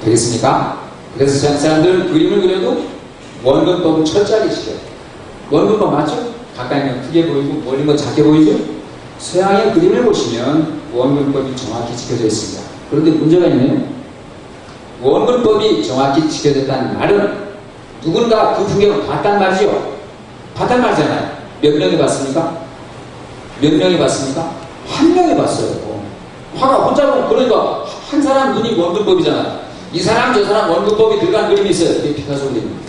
되겠습니까? 그래서 서양 사람들은 그림을 그려도 원근법을 철저하게 지켜요. 원근법 맞죠? 가까이면 크게 보이고 멀리면 작게 보이죠? 서양의 그림을 보시면 원근법이 정확히 지켜져 있습니다. 그런데 문제가 있네요. 원근법이 정확히 지켜졌다는 말은 누군가 그 풍경을 봤단 말이죠. 봤단 말이잖아요. 몇 명이 봤습니까? 몇 명이 봤습니까? 한 명이 봤어요. 화가 혼자 보면 그러니까 한 사람 눈이 원근법이잖아요. 이 사람 저 사람 원근법이 들어간 그림이 있어요. 이게 피카소 그림입니다.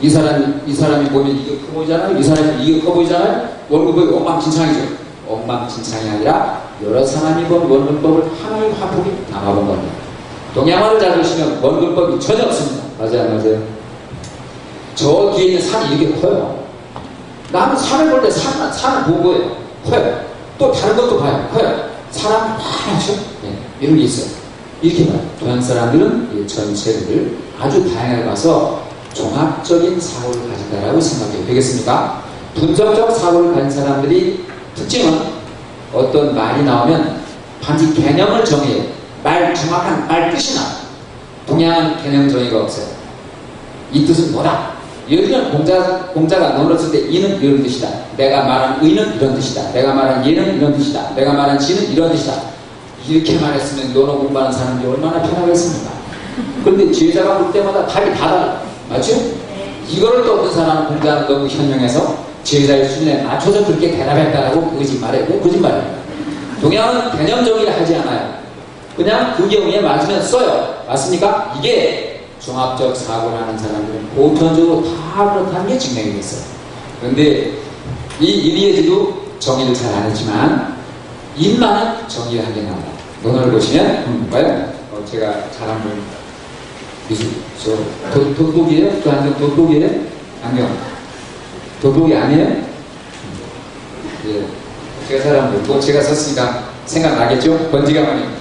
이 사람이 보면 이게 커 보이잖아요. 이 사람이 이게 커 보이잖아요. 원근법이 엉망진창이죠. 엉망진창이 아니라 여러 사람이 본 원근법을 하나의 화폭이 남아본 겁니다. 동양화를 잘 보시면 원근법이 전혀 없습니다. 맞아요, 안 맞아요? 저 뒤에 있는 산이 이렇게 커요. 나는 산을 볼 때 산을 본 거예요. 커요. 또 다른 것도 봐요. 커요. 사람 하나죠? 네, 이런 게 있어요. 이렇게 봐요. 동양 사람들은 이 전체를 아주 다양하게 봐서 종합적인 사고를 가진다라고 생각해요. 되겠습니까? 분석적 사고를 가진 사람들이 특징은 어떤 말이 나오면 반드시 개념을 정해요. 정확한 말 뜻이 나. 동양은 개념 정의가 없어요. 이 뜻은 뭐다? 예를 들면 공자가 넘어졌을 때 이는 이런 뜻이다. 내가 말한 의는 이런 뜻이다. 내가 말한 예는 이런 뜻이다. 내가 말한 지는 이런 뜻이다. 이렇게 말했으면 논어 공부하는 사람들이 얼마나 편하겠습니까? 그런데 제자가 볼 때마다 답이 다 달라. 맞죠? 이거를 또 어떤 사람은 공자는 너무 현명해서 제자의 수준에 맞춰서 그렇게 대답했다라고 거짓말해. 뭐 거짓말입니다. 동양은 개념 정의를 하지 않아요. 그냥 그 경우에 맞으면 써요. 맞습니까? 이게 종합적 사고를 하는 사람들은 보편적으로 다 그렇다는 게 증명이 됐어요. 그런데 이 인이해지도 정의를 잘 안 했지만 인만은 정의를 하게 나와요. 논어를 보시면 봐요. 제가 잘한 분 도둑이에요? 저 안경 도둑이에요? 안경 도둑이 아니에요? 예. 제가 잘한 분 뭐 제가 썼으니까 생각나겠죠? 번지란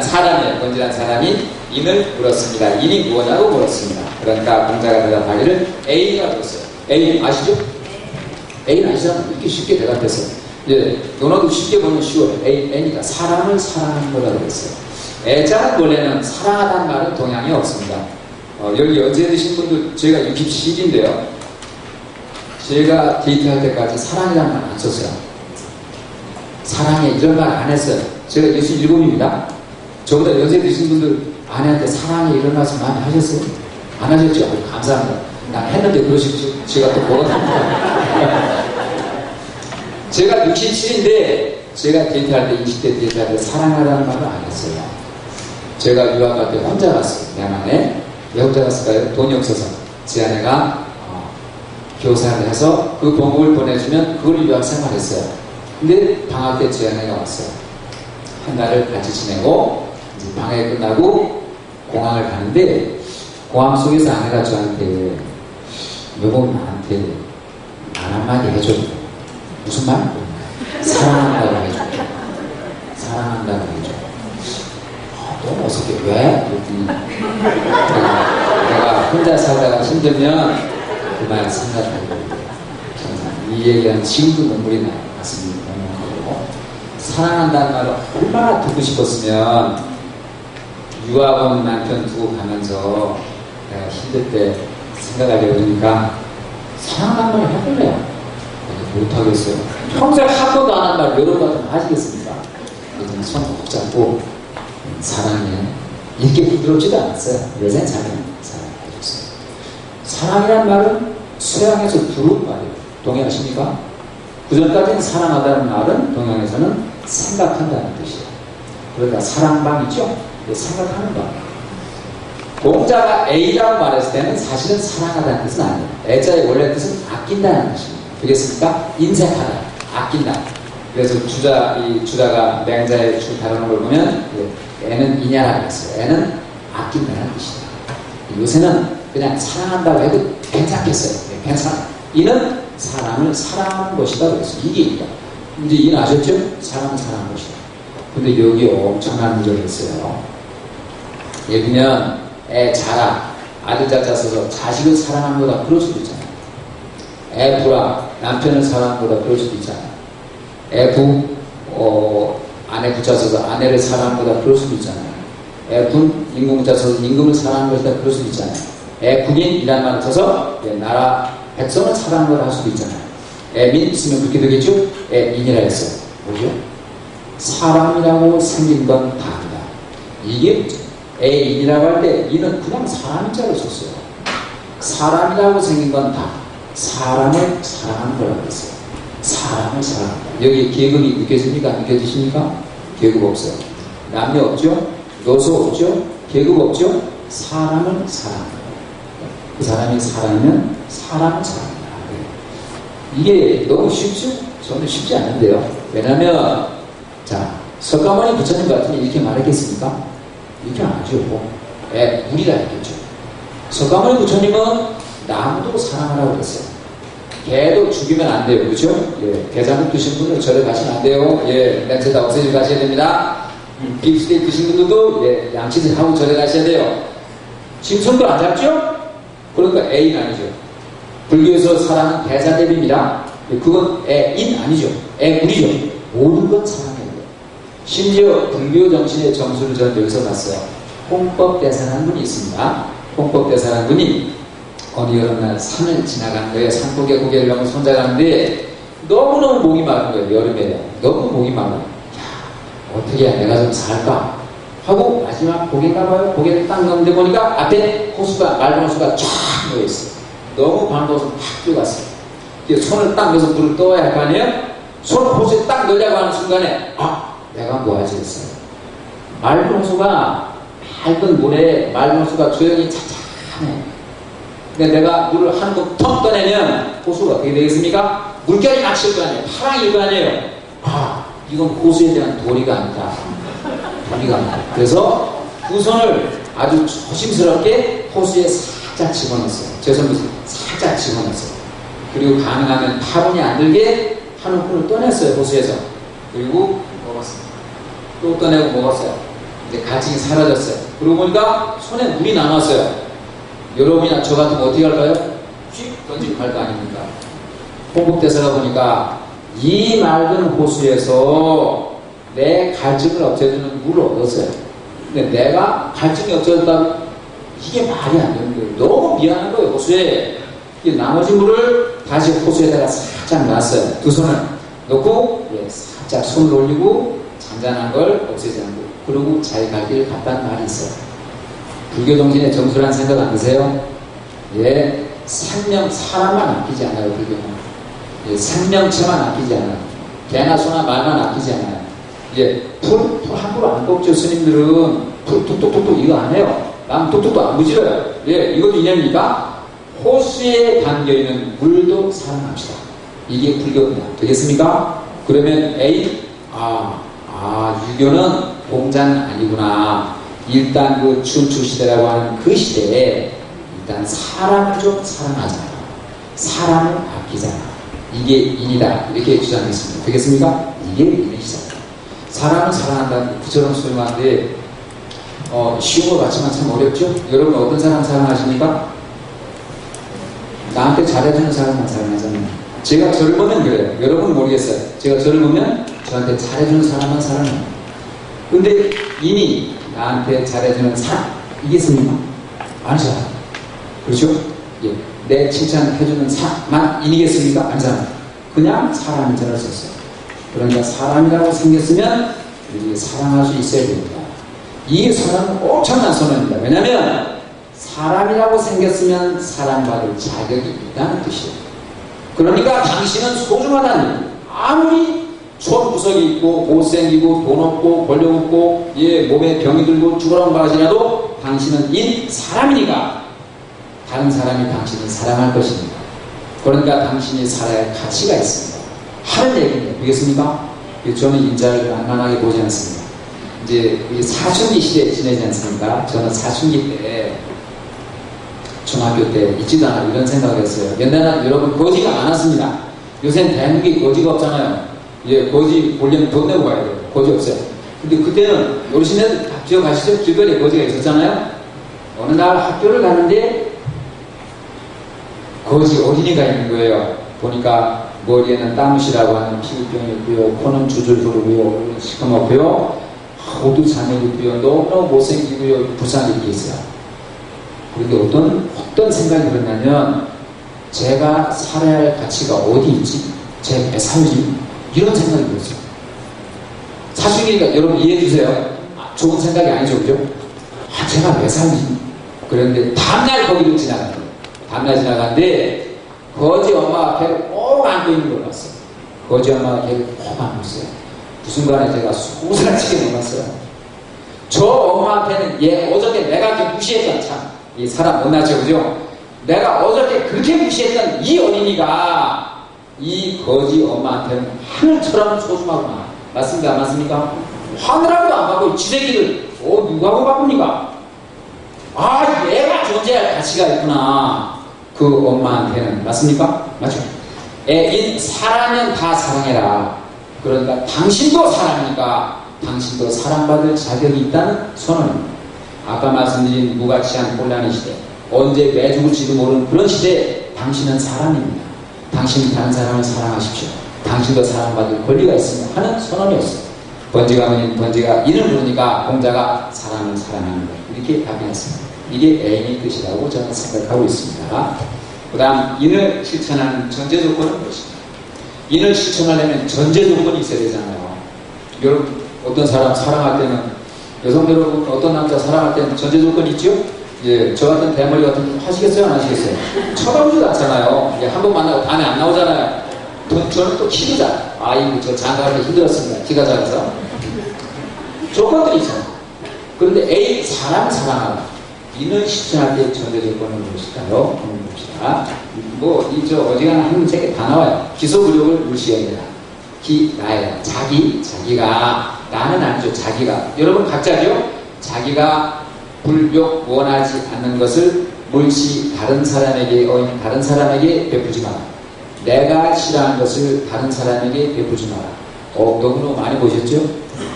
사람이에요. 번지란 사람이 인을 물었습니다. 인이 무엇냐고 물었습니다. 그러니까 공자가 대답하기를 A가 물었어요. A 아시죠? A는 아시잖아요. 이렇게 쉽게 대답했어요. 예, 논어도 쉽게 보면 쉬워요. A니까 사람을 사랑하는 거라고 그랬어요. 애자는 원래는 사랑하다는 말은 동양에 없습니다. 여기 연세 드신 분들 제가 67인데요. 제가 데이트할 때까지 사랑이라는 말 안 썼어요. 사랑해 이런 말 안 했어요. 제가 67입니다. 저보다 연세 드신 분들 아내한테 사랑해 이런 말씀 많이 하셨어요? 안 하셨죠? 감사합니다. 난 했는데 그러시죠? 제가 또 뭐가 됩니까? 제가 67인데 제가 데이트할 때 20대 데이트할 때 사랑하라는 말을 안 했어요. 제가 유학 갈 때 혼자 갔어요. 대만에. 왜 혼자 갔을까요? 돈이 없어서. 제 아내가 교사를 해서 그 봉급을 보내주면 그걸 유학 생활했어요. 근데 방학 때 제 아내가 왔어요. 한 달을 같이 지내고 이제 방학이 끝나고 공항을 가는데 공항 속에서 아내가 저한테 여보 나한테 말 한마디 해줘. 무슨 말? 사랑한다고 해줘. 사랑한다고 해줘. 너무 어색해. 왜? 그랬더니 내가 혼자 살다가 힘들면 그 말 생각하고 이 얘기는 지금도 눈물이 나요. 가슴이 너무 하고 사랑한다는 말을 얼마나 듣고 싶었으면 유학 온 남편 두고 가면서 내가 힘들 때 생각하려고 그러니까 사랑한다는 말을 해볼래요. 못하겠어요. 평생 한 번도 안 한 말 여러 번 하시겠습니까? 그래서 손 꼭 잡고 사랑해. 이렇게 부드럽지도 않았어요. 여자는 사랑해줬어요. 사랑이란 말은 서양에서 들어온 말이에요. 동의하십니까? 그전까지는 사랑하다는 말은 동양에서는 생각한다는 뜻이에요. 그러니까 사랑방이죠? 생각하는 방. 공자가 A라고 말했을 때는 사실은 사랑하다는 뜻은 아니에요. 애자의 원래 뜻은 아낀다는 뜻입니다. 되겠습니까? 인색하다, 아낀다. 그래서 주자가 맹자의 주 다루는 걸 보면 애는 이냐라고 했어요. 애는 아낀다는 뜻이다. 요새는 그냥 사랑한다고 해도 괜찮겠어요. 괜찮아. 이는 사람을 사랑하는 것이다. 그래서 이게 있다. 이제 이는 아셨죠? 사람을 사랑하는 것이다. 근데 여기 엄청난 문제가 있어요. 예를 들면 애 자라, 아들 자자 써서 자식을 사랑하는 거다. 그럴 수도 있잖아요. 애 부라, 남편을 사랑하는 거다. 그럴 수도 있잖아요. 애 부, 아내 부자 써서 아내를 사랑하는 거다. 그럴 수도 있잖아요. 애 군, 임금 부자 써서 임금을 사랑하는 것이다. 그럴 수도 있잖아요. 애 군인이라는 말을 써서 나라 백성을 사랑하는 거다 할 수도 있잖아요. 애민 있으면 그렇게 되겠죠? 애인이라 했어요. 뭐죠? 사람이라고 생긴 건 다르다. 이게 문제예요. 애인이라고 할 때 이는 그냥 사람자로 썼어요. 사람이라고 생긴 건 다 사람을 사랑하는 거라고 했어요. 사람을 사랑한다. 여기 계급이 느껴집니까? 느껴지십니까? 계급 없어요. 남녀 없죠? 노소 없죠? 계급 없죠? 사람을 사랑한다. 그 사람이 사랑하면 사람을 사랑한다. 이게 너무 쉽죠? 저는 쉽지 않은데요. 왜냐면 석가모니 부처님 같으면 이렇게 말했겠습니까? 이렇게 안 하죠. 우리가 했겠죠. 석가모니 부처님은 나무도 사랑하라고 그랬어요. 개도 죽이면 안 돼요. 그렇죠? 개장국 드신 분들 절에 가시면 안 돼요. 냄새 다 없애지고 가셔야 됩니다. 빅스테이크 드신 분들도 양치질 하고 절에 가셔야 돼요. 짐승도 안 잡죠? 그러니까 애인 아니죠. 불교에서 사랑은 대사대비입니다. 그건 애인 아니죠. 애물이죠. 모든 건 사랑해요. 심지어 불교 정신의 점수를 저는 여기서 봤어요. 홍법대사라는 분이 있습니다. 홍법대사라는 분이 어느 여름날 산을 지나가는 거예요. 산고개 고개를 넘어 손자가는데 너무너무 목이 마른 거예요. 여름에 너무 목이 마른 거예요. 어떻게 해야 내가 좀 살까 하고 마지막 고개인가 봐요. 고개를 딱 넘는데 보니까 앞에 호수가, 맑은 호수가 쫙 놓여있어요. 너무 반가워서 팍 뛰어갔어요. 손을 딱 넣어서 물을 떠야 할 거 아니에요? 손을 호수에 딱 넣으려고 하는 순간에 내가 뭐하지 했어요. 맑은 호수가, 맑은 물에 맑은 호수가 조용히 찬찬해. 근데 내가 물을 한 컵 턱 떠내면 호수가 어떻게 되겠습니까? 물결이 낚실 거 아니에요. 파랑일 거 아니에요. 이건 호수에 대한 도리가 아니다. 도리가 아니다. 그래서 두 손을 아주 조심스럽게 호수에 살짝 집어넣었어요. 제 손을 살짝 집어넣었어요. 그리고 가능하면 파분이 안 들게 한 움큼을 떠냈어요. 호수에서. 그리고 먹었어요. 또 떠내고 먹었어요. 이제 가칭이 사라졌어요. 그러고 보니까 손에 물이 남았어요. 여러분이나 저 같으면 어떻게 할까요? 휙 던지고 갈 거 아닙니까? 홍법대사가 보니까 이 맑은 호수에서 내 갈증을 없애주는 물을 얻었어요. 근데 내가 갈증이 없어졌다고 이게 말이 안 되는 거예요. 너무 미안한 거예요. 호수에. 나머지 물을 다시 호수에다가 살짝 놨어요. 두 손을 놓고 살짝 손을 올리고 잔잔한 걸 없애지 않고 그러고 자기 갈 길을 갔다는 말이 있어요. 불교 정신의 정수라는 생각 안 드세요? 생명, 사람만 아끼지 않아요. 불교는. 생명체만 아끼지 않아요. 개나 소나 말만 아끼지 않아요. 풀 함부로 안 뽑죠. 스님들은 풀 툭툭툭툭 이거 안 해요. 남 툭툭툭 안 부지러요. 이것도 이념입니까? 호수에 담겨있는 물도 사랑합시다. 이게 불교입니다. 되겠습니까? 그러면 유교는 공자는 아니구나. 일단 그 춘추 시대라고 하는 그 시대에 일단 사람을 좀 사랑하잖아. 사람을 아끼잖아. 이게 인이다. 이렇게 주장했습니다. 되겠습니까? 이게 인이시다. 사람을 사랑한다는 부처럼 소용하는데 쉬운 것 같지만 참 어렵죠? 여러분 어떤 사람 사랑하십니까? 나한테 잘해주는 사람만 사랑하잖아요. 제가 저를 보면 그래요. 여러분은 모르겠어요. 제가 저를 보면 저한테 잘해주는 사람만 사랑해요. 근데 이미 나한테 잘해주는 사람 이겠습니까? 아니잖아요. 그렇죠? 내 칭찬해주는 사람만 인이겠습니까? 아니잖아요. 그냥 사람인 줄 썼어요. 그러니까 사람이라고 생겼으면 우리 사랑할 수 있어야 됩니다. 이 선언은 엄청난 선언입니다. 왜냐하면 사람이라고 생겼으면 사랑받을 자격이 있다는 뜻이에요. 그러니까 당신은 소중하다는 얘기예요. 아무리 손구석이 있고 못생기고 돈 없고 권력 없고 몸에 병이 들고 죽으라고 말하지라도 당신은 사람이니까 다른 사람이 당신을 사랑할 것입니다. 그러니까 당신이 살아야 할 가치가 있습니다. 하는 얘기입니다. 되겠습니까? 저는 인자를 만만하게 보지 않습니다. 이제 우리 사춘기 시대에 지내지 않습니까? 저는 사춘기 때 중학교 때 있지도 않아 이런 생각을 했어요. 옛날에는 여러분 거지가 많았습니다. 요새는 대한민국에 거지가 없잖아요. 거지 보려면 돈 내고 가야 돼요. 거지 없어요. 근데 그때는 어르신들 기억하시죠? 길거리에 거지가 있었잖아요. 어느 날 학교를 가는데 거지 어린이가 있는 거예요. 보니까 머리에는 땀옷이라고 하는 피부병이 있고요. 코는 줄줄 흐르고요. 시커멓고요. 옷도 잔여 입고요. 너무너무 못생기고요. 불쌍하게 이렇게 있어요. 그런데 어떤 생각이 들었냐면 제가 살아야 할 가치가 어디 있지? 제가 왜 살지? 이런 생각이 들었어요. 사춘기니까 여러분 이해해 주세요. 좋은 생각이 아니죠, 그죠? 제가 왜 살지? 그런데 다음날 거기를 지나갔어요. 다음날 지나갔는데 거지 엄마 앞에 꼭 안고 있는 걸 봤어요. 거지 엄마가 걔를 꼭 안고 있어요. 그 순간에 제가 소스라치게 놀랐어요. 저 엄마한테는 어저께 내가 이렇게 무시했던 이 사람 못나죠, 그죠? 내가 어저께 그렇게 무시했던 이 어린이가 이 거지 엄마한테는 하늘처럼 소중하구나. 맞습니까? 안 맞습니까? 하늘하고도 안 받고 지 새끼들 누구하고 바꿉니까? 얘가 존재할 가치가 있구나. 그 엄마한테는. 맞습니까? 맞죠? 사랑은 다 사랑해라. 그러니까 당신도 사랑이니까 당신도 사랑받을 자격이 있다는 선언입니다. 아까 말씀드린 무가치한 혼란의 시대, 언제 매 죽을지도 모르는 그런 시대에 당신은 사람입니다. 당신이 다른 사람을 사랑하십시오. 당신도 사랑받을 권리가 있습니다 하는 선언이었어요. 번지가 인을 부르니까 공자가 사람을 사랑하는 것, 이렇게 답변했습니다. 이게 애인의 뜻이라고 저는 생각하고 있습니다. 그 다음 인을 실천하는 전제 조건은 무엇입니까? 인을 실천하려면 전제 조건이 있어야 되잖아요. 여러분 어떤 사람 사랑할 때는, 여성 여러분 어떤 남자 사랑할 때는 전제 조건이 있죠? 저 같은 대머리 같은 분 하시겠어요? 안 하시겠어요? 쳐다보지도 않잖아요. 한 번 만나고 다음에 안 나오잖아요. 저는 또 키도 작. 저 장가할 때 힘들었습니다. 키가 작아서. 조건들이 있어요. 그런데 사람 사랑하라. 인을 실천할 때 전제 조건은 무엇일까요? 한번 봅시다. 어지간한 한 책에 다 나와요. 기소불욕을 물시해야 나예요. 자기가, 나는 아니죠. 자기가. 여러분 각자죠? 자기가 불욕 원하지 않는 것을 물시 다른 사람에게 베푸지 마라. 내가 싫어하는 것을 다른 사람에게 베푸지 마라. 너무너무 많이 보셨죠?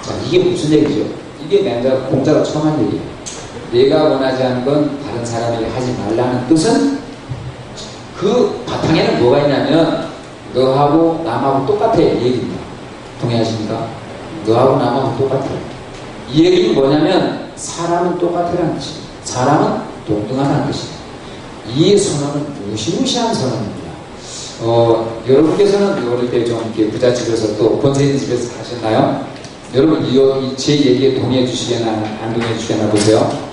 자, 이게 무슨 얘기죠? 이게 공자가 처음 한 얘기예요. 내가 원하지 않는 건 다른 사람에게 하지 말라는 뜻은 그 바탕에는 뭐가 있냐면 너하고 남하고 똑같아 이 얘기입니다. 동의하십니까? 너하고 남하고 똑같아. 이 얘기는 뭐냐면 사람은 똑같으라는 뜻이에요. 사람은 동등하다는 뜻이에요. 이 선언은 무시무시한 선언입니다. 여러분께서는 어릴 때 좀 이렇게 부잣집에서 또 권세인 집에서 사셨나요? 여러분 제 얘기에 동의해 주시겠나 안 동의해 주시겠나 보세요.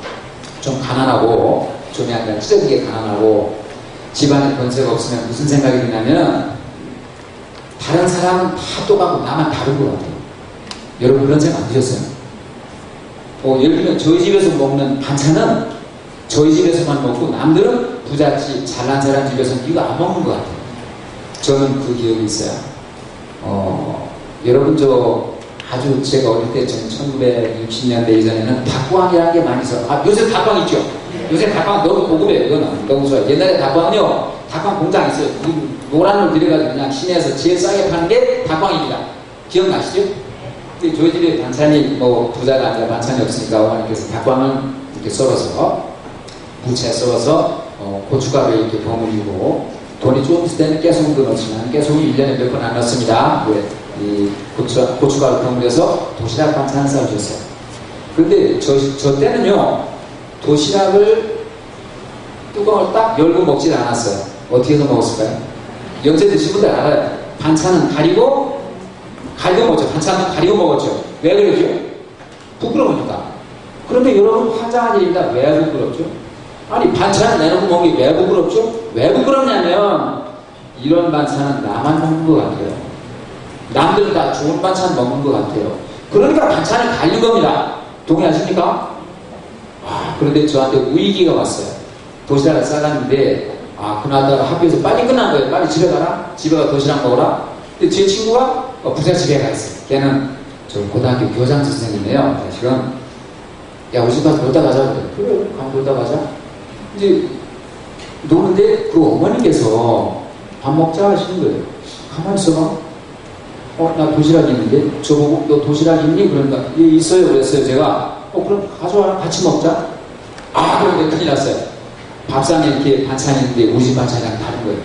좀 가난하고 좀이 아니라 찢어지게 가난하고 집안에 권세가 없으면 무슨 생각이 드냐면 다른 사람은 다 똑같고 나만 다른 것 같아요. 여러분 그런 생각 안 드셨어요? 예를 들면 저희 집에서 먹는 반찬은 저희 집에서만 먹고 남들은 부잣집 잘난 사람 집에서는 이거 안 먹는 것 같아요. 저는 그 기억이 있어요. 여러분 아주 제가 어릴 때 1960년대 이전에는 닭광이라는 게 많이 있어요. 요새 닭광 있죠? 요새 닭광 너무 고급해요. 이거는 너무 좋아요. 옛날에 닭광은요, 닭광 공장 있어요. 노란 걸 들여가지고 그냥 시내에서 제일 싸게 파는 게 닭광입니다. 기억나시죠? 저희 집에 반찬이 부자가 아니라 반찬이 없으니까 어머니께서 닭광을 이렇게 썰어서 무채 썰어서 고춧가루에 이렇게 버무리고 돈이 좀 있을 때는 깨소금도 넣지만 깨소금이 1년에 몇 번 안 넣습니다. 이 고춧가루 버무려서 도시락 반찬 싸주셨어요. 근데 저 때는요 도시락을 뚜껑을 딱 열고 먹질 않았어요. 어떻게 해서 먹었을까요? 연세 드신 분들 알아요. 반찬은 가리고 먹었죠. 반찬은 가리고 먹었죠. 왜 그러죠? 부끄러우니까. 그런데 여러분 화장한 일입니다. 왜 부끄럽죠? 아니 반찬을 내놓고 먹는 게 왜 부끄럽죠? 왜 부끄럽냐면 이런 반찬은 나만 먹는 것 같아요. 남들은 다 좋은 반찬 먹는 것 같아요. 그러니까 반찬을 가린 겁니다. 동의하십니까? 그런데 저한테 위기가 왔어요. 도시락을 싸갔는데 그나저나 학교에서 빨리 끝난 거예요. 빨리 집에 가라. 집에 가 도시락 먹어라. 근데 제 친구가 부잣집에 가 있어요. 걔는 저 고등학교 교장 선생님이에요. 지금 야 우리 집 가서 놀다 가자. 그래 가면 놀다 가자. 이제 노는데 그 어머니께서 밥 먹자 하시는 거예요. 가만히 있어봐. 나 도시락 있는데 저보고 너 도시락 있니? 그러니까 예 있어요 그랬어요. 제가 그럼 가져와라 같이 먹자. 그런데 큰일 났어요. 밥상에 이렇게 반찬이 있는데 우리 집 반찬이랑 다른 거예요.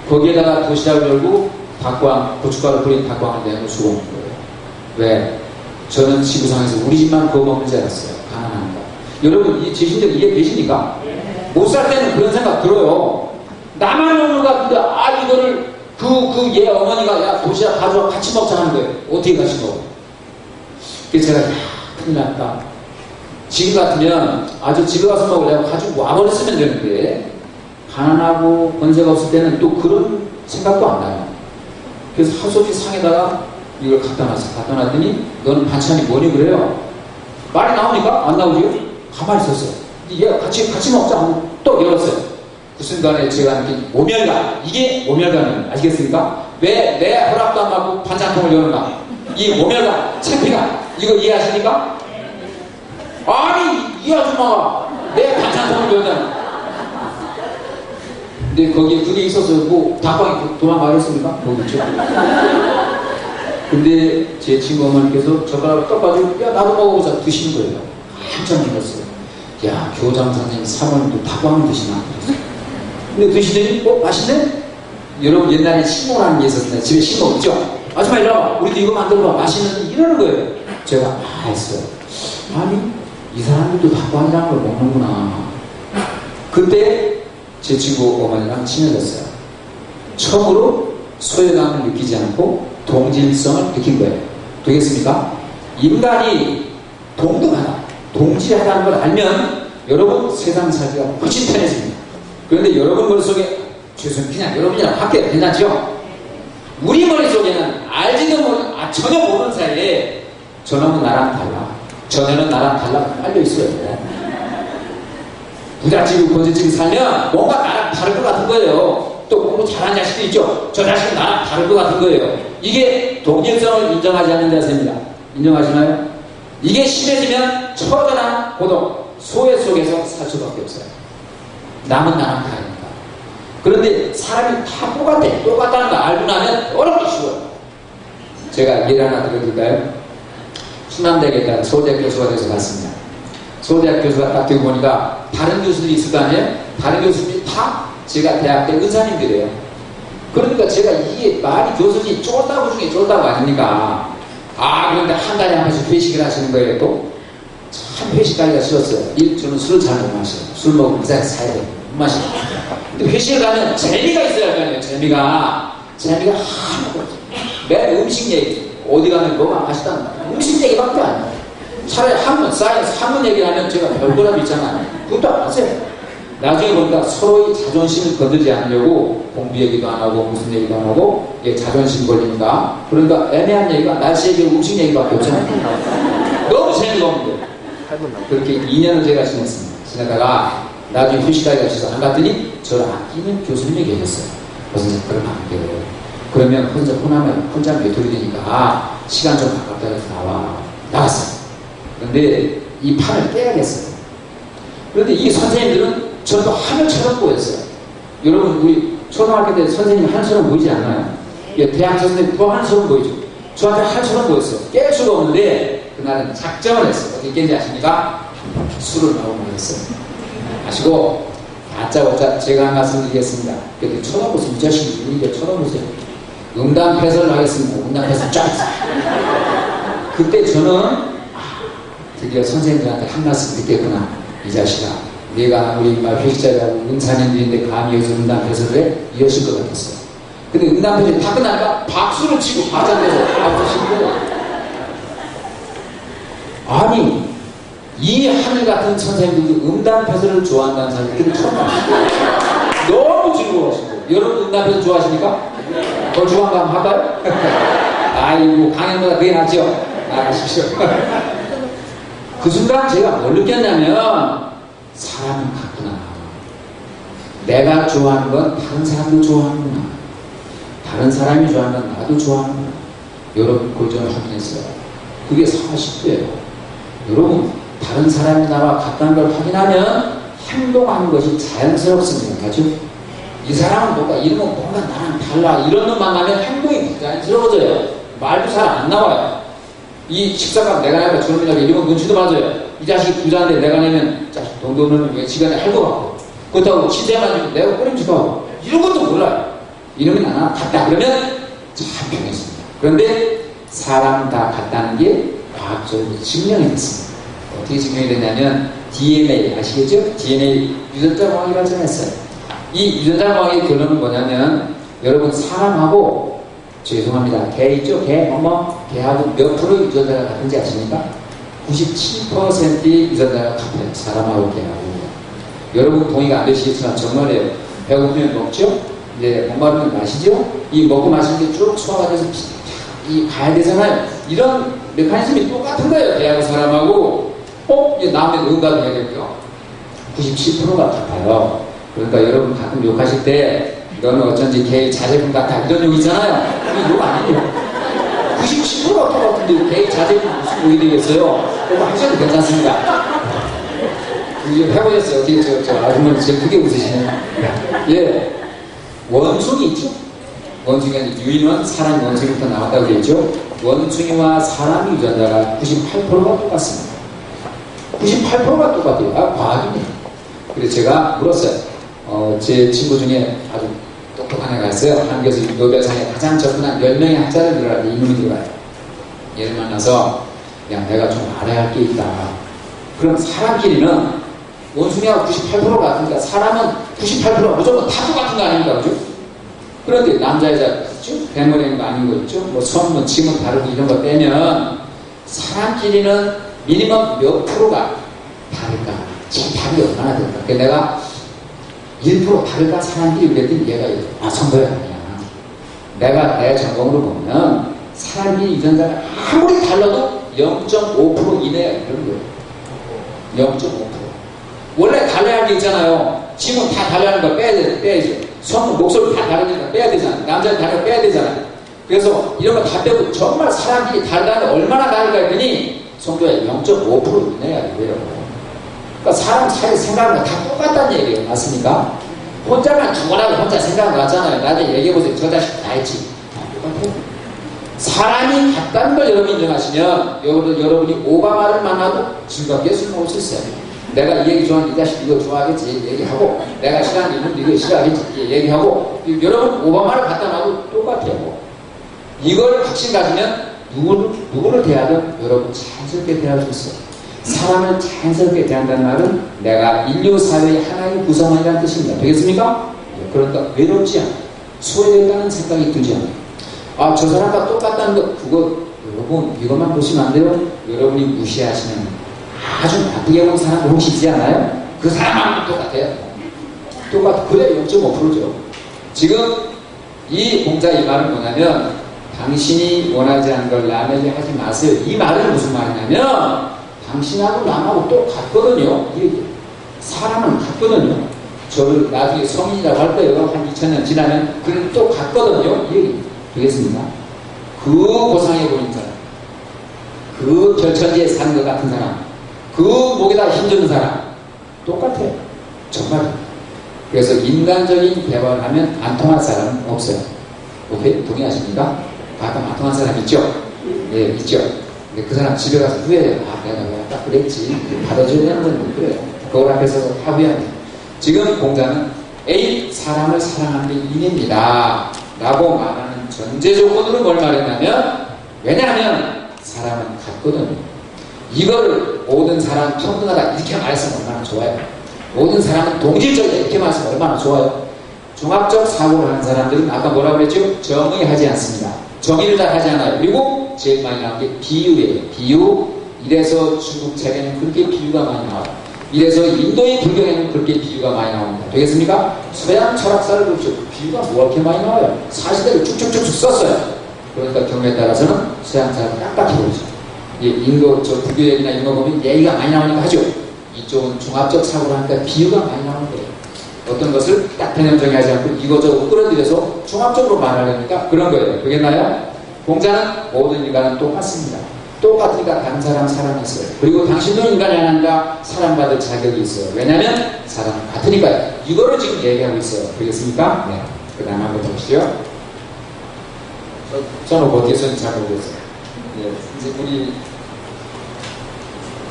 거기에다가 도시락을 열고 닭광, 고춧가루 뿌린 닭광을 내놓으시고 먹는 거예요. 왜? 저는 지구상에서 우리 집만 그거 먹는 줄 알았어요. 가난하니까. 여러분 이 제신들 이해 되십니까? 못 살 때는 그런 생각 들어요. 나만 먹는 것 같은데 이거를 얘 어머니가 야 도시락 가져와 같이 먹자 하는 거예요. 어떻게 가시고? 그래서 제가 큰일 났다. 지금 같으면 아주 집에 가서 먹으려고 가지고 와버렸으면 되는데 가난하고 권세가 없을 때는 또 그런 생각도 안 나요. 그래서 할 수 없이 상에다가 이걸 갖다 놨어. 갖다 놨더니 너는 반찬이 뭐니 그래요? 말이 나오니까 안 나오지요? 가만히 있었어요. 얘가 같이 먹자 하고 또 열었어요. 그 순간에 제가 느낀 모멸감, 이게 모멸감이에요. 아시겠습니까? 왜 내 허락도 안 받고 반찬통을 여는가? 이 모멸감, 창피감, 이거 이해하십니까? 아니 이 아줌마가 내 반찬통을 여잖아. 근데 거기에 그게 있어서 닭광이 도망가겠습니까? 모르겠죠. 근데 제 친구 어머니께서 젓가락을 떠가지고 야 나도 먹어보자 드시는 거예요. 한참 놀랐어요. 야 교장 선생님 사모님도 닭광을 드시나? 근데 드시더니 맛있네? 여러분 옛날에 신모라는 게 있었어요. 집에 신모 있죠? 아줌마 이리 와봐. 우리도 이거 만들어봐. 맛있는데 이러는 거예요. 제가 했어요. 아니 이 사람들도 닭광이라는 걸 먹는구나. 그때 제 친구 어머니랑 친해졌어요. 처음으로 소외감을 느끼지 않고 동질성을 느낀 거예요. 되겠습니까? 인간이 동등하다, 동질하다는 걸 알면 여러분 세상 살기가 훨씬 편해집니다. 그런데 여러분 머릿속에 그냥 여러분이랑 바뀌어요. 괜찮죠? 우리 머릿속에는 알지도 모르는 전혀 모르는 사이에 저놈은 나랑 달라, 저녀는 나랑 달라 깔려 있어요. 부잣집이고 거제집이 살면 뭔가 나랑 다를 것 같은 거예요. 또 공부 잘하는 자식도 있죠. 저 자식은 나랑 다를 것 같은 거예요. 이게 동일성을 인정하지 않는 자세입니다. 인정하시나요? 이게 심해지면 처절한 고독, 소외 속에서 살 수밖에 없어요. 남은 나랑 다르니까. 그런데 사람이 다 똑같다는 걸 알고 나면 어렵게 쉬워요. 제가 예를 하나 들어드릴까요? 충남대학에 서울대학 교수가 돼서 갔습니다. 서울대학 교수가 딱 되고 보니까 다른 교수들이 있을 거 아니에요? 다른 교수들이 다 제가 대학 때 의사님들이에요. 그러니까 제가 이게 말이 교수님 쫄다고 중에 쫄다고 아닙니까? 그런데 한 달에 한 번씩 회식을 하시는 거예요. 또 참 회식하기가 싫었어요. 저는 술을 잘 못 마셔요. 술 먹으면 의사에서 사야 돼요. 못 마셔요. 근데 회식을 가면 재미가 있어야 할 거 아니에요. 재미가 하나도 없어요. 매 음식 얘기, 어디 가면 뭐가 맛있다는 음식 얘기밖에 안 나요. 차라리 사이언스 학문 얘기를 하면 제가 별거라도 있잖아요. 그것도 안 하세요. 나중에 보니까 서로의 자존심을 건들지 않으려고 공부 얘기도 안 하고 무슨 얘기도 안 하고 자존심 걸리니까 그러니까 애매한 얘기가 날씨 얘기, 음식 얘기밖에 없잖아요. 너무 재미가 없는데 그렇게 2년을 제가 지냈습니다. 지내다가 나중에 휴식하기가 싫어서 안 갔더니 저를 아끼는 교수님이 계셨어요. 그래서 그러면 안 돼요. 그러면 혼자 외톨이 되니까 시간 좀 가깝다 해서 나갔어요. 그런데 이 판을 깨야겠어요. 그런데 이 선생님들은 저도 하늘처럼 보였어요. 여러분 우리 초등학교 때 선생님 하늘처럼 보이지 않나요? 대학 선생님 더 하늘처럼 보이죠. 저한테 하늘처럼 보였어요. 깰 수가 없는데 그날은 작정을 했어요. 어떻게 깼는지 아십니까? 술을 너무 먹었어요. 마시고 다짜고짜 제가 한 말씀 드리겠습니다. 그때 쳐다보세요. 이 자식이 이렇게 쳐다보세요. 응당 패설을 하겠습니다. 응당 패설 쫙. 그때 저는 드디어 선생님들한테 한 말씀 듣겠구나. 이 자식아, 내가 우리 회식자라고 은사님들인데 감히 여기서 응당 패설을 해? 이러실 것 같았어요. 근데 응답표시 다 끝나니까 박수를 치고 바짝대서 박수 치고. 아니, 이 하늘 같은 천사님들도 응답표시를 좋아한다는 사람들이 처음 봤어요. 너무 즐거워하시고. 여러분 응답표시 좋아하십니까? 더 좋아한 거 한번 할까요? 아이고, 강연보다 그게 낫죠? 나가십시오. 그 순간 제가 뭘 느꼈냐면, 사람은 같구나. 내가 좋아하는 건 다른 사람도 좋아하는구나. 다른 사람이 좋아하는 건 나도 좋아하는구나. 여러분, 그걸 좀 확인했어요. 그게 사실이에요. 여러분, 다른 사람이 나와 같다는 걸 확인하면 행동하는 것이 자연스럽습니다. 맞죠? 이 사람은 뭔가 이런 건 뭔가 나랑 달라. 이런 놈 만나면 행동이 자연스러워져요. 말도 잘 안 나와요. 이 식사값 내가 내면 저놈이라고 이러면 눈치도 맞아요. 이 자식이 부자인데 내가 내면 자식 돈을 왜 지간에 할 것 같고. 그렇다고 시대만 주면 내가 꼬림치고 하고. 이런 것도 몰라요. 이놈이 나랑 같다. 그러면 참 편했습니다. 그런데 사람 다 같다는 게 과학적으로 증명이 됐습니다. 어떻게 증명이 됐냐면 DNA 아시겠죠? DNA 유전자 공학이 발전했어요. 이 유전자 공학의 결론은 뭐냐면 여러분 사람하고 죄송합니다. 개 있죠? 개, 개하고 몇 프로 유전자가 같은지 아십니까? 97%의 유전자가 같아요. 사람하고 개하고. 여러분 동의가 안 되시겠지만 정말이에요. 배고프면 먹죠? 이제 못 마르면 마시죠? 이 먹고 마시는 게 쭉 소화가 돼서 이 가야 되잖아요. 이런 메커니즘이 똑같은 거예요. 개하고 사람하고. 이제 나오면 응답을 해야겠죠? 97%가 같아요. 그러니까 여러분 가끔 욕하실 때 너는 어쩐지 개의 자제분 같아 이런 욕 있잖아요. 이게 욕 아니에요. 97%가 똑같은데 개의 자제분 무슨 욕이 되겠어요? 그거 하셔도 괜찮습니다. 이제 해보셨어요. 어떻게 저 아줌마는 제일 크게 웃으시네요. 예, 원숭이 있죠? 원숭이가 유인원 사람 원숭이부터 나왔다고 되어있죠? 원숭이와 사람 유전자가 98%가 똑같습니다. 98%가 똑같아요. 아, 과학입니다. 그래서 제가 물었어요. 제 친구 중에 아주 똑똑한 애가 있어요. 한국에서 노벨상에 가장 접근한 10명의 학자를 들어라는데 이놈이 들어가요. 얘를 만나서 야, 내가 좀 알아야 할 게 있다. 그럼 사람끼리는 원숭이하고 98% 같으니까 사람은 98% 무조건 다 똑같은 거 아닙니까? 그죠? 그런데 남자, 여자 있죠? 배모랭이 아닌 거 있죠? 뭐 손, 짐은 다르고 이런 거 빼면 사람끼리는 미니멈 몇 프로가 다를까? 지금 답이 얼마나 될까? 그러니까 내가 1% 다를까? 사람끼리 그랬더니 얘가 성도야 아니야. 내가 내 전공으로 보면 사람끼리 유전자가 아무리 달라도 0.5% 이내야 이런 거예요. 0.5%. 원래 달라야 할 게 있잖아요. 지금 다 달라는 거 빼야죠. 손, 목소리 다 다르니까 빼야 되잖아요. 남자는 다르니까 빼야 되잖아요. 그래서 이런 거 다 빼고 정말 사람끼리 다르다는 얼마나 다를까 했더니 성도야 0.5% 이내야 이거예요. 그러니까 사람 사이 생각하는 거 다 똑같다는 얘기예요. 맞습니까? 혼자만 죽어나고 혼자 생각하는 거 같잖아요. 나한테 얘기해보세요. 저 자식 다 했지. 똑같아요. 사람이 같다는 걸 여러분이 인정하시면 여러분이 오바마를 만나도 즐겁게 술 먹을 수 있어요. 내가 이 얘기 좋아하는 이 자식 이거 좋아하겠지 얘기하고 내가 싫어하는 이놈도 이거 싫어하겠지 얘기하고 여러분 오바마를 갖다 놔도 똑같아요. 이걸 확신 가지면 누구를 대하든 여러분 자연스럽게 대할 수 있어요. 사람을 자연스럽게 대한다는 말은 내가 인류 사회의 하나의 구성원이라는 뜻입니다. 되겠습니까? 그러니까 외롭지 않아. 소외됐다는 생각이 들지 않아요. 아, 저 사람과 똑같다는 것, 그거 여러분 이것만 보시면 안 돼요. 여러분이 무시하시는 아주 나쁘게 본 사람 혹시 있지 않아요? 그 사람하고 똑같아요. 그래 0.5%죠. 지금 이 공자 이 말은 뭐냐면 당신이 원하지 않는 걸 남에게 하지 마세요. 이 말은 무슨 말이냐면 당신하고 남하고 똑같거든요. 사람은 같거든요. 저를 나중에 성인이라고 할 거예요. 한 2000년 지나면 그는 똑같거든요. 이 얘기 되겠습니까? 그 고상해 보이는 사람, 그 별천지에 사는 것 같은 사람, 그 목에다 힘주는 사람 똑같아요. 정말. 그래서 인간적인 대화를 하면 안 통할 사람은 없어요. 오케이? 동의하십니까? 가끔 안 통한 사람 있죠? 예, 있죠. 근데 그 사람 집에 가서 후회해요. 아, 내가 왜 딱 그랬지. 받아줘야 되는 건 그래요. 그걸 앞에서 합의하면. 지금 공자는 A, 사람을 사랑하는 게 인입니다. 라고 말하는 전제 조건으로 뭘 말했냐면, 왜냐하면 사람은 같거든요. 이거를 모든 사람 평등하다 이렇게 말했으면 얼마나 좋아요. 모든 사람은 동질적이다 이렇게 말했으면 얼마나 좋아요. 종합적 사고를 하는 사람들은 아까 뭐라고 그랬죠? 정의하지 않습니다. 정의를 잘 하지 않아요. 그리고 제일 많이 나온 게 비유예요. 비유. 이래서 중국 책에는 그렇게 비유가 많이 나와요. 이래서 인도의 불경에는 그렇게 비유가 많이 나옵니다. 되겠습니까? 서양 철학사를 보십시오. 비유가 뭐 이렇게 많이 나와요? 사실대로 쭉쭉쭉 썼어요. 그러니까 경우에 따라서는 서양 사람이 깜빡해 보이죠. 인도 저 불교 얘기나 이런 거 보면 얘기가 많이 나오니까 하죠. 이쪽은 종합적 사고를 하니까 비유가 많이 나오는 거예요. 어떤 것을 딱 개념 정의하지 않고 이거저거 끌어들여서 종합적으로 말하려니까 그런 거예요. 되겠나요? 공자는 모든 인간은 똑같습니다. 똑같으니까 다른 사람 사랑했어요. 그리고 당신도 인간이 아닌가 사랑받을 자격이 있어요. 왜냐하면 사람은 같으니까요. 이거를 지금 얘기하고 있어요. 되겠습니까? 네. 그 다음 한번 보시죠. 저는 어떻게 썼는지 잘 모르겠어요. 네. 이제 우리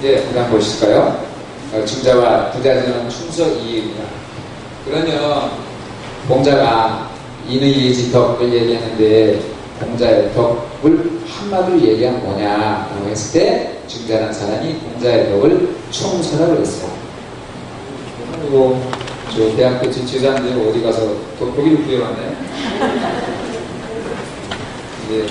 그 다음 보실까요? 중자와 부자들은 충서이의입니다. 그러면 공자가 인의 덕을 얘기하는데 공자의 덕을 한마디로 얘기하면 뭐냐라고 했을 때 중자라는 사람이 공자의 덕을 총서라고 했어요. 그리고 저 대학교 지사님들 어디 가서 돋보기를 구해왔나요? 네.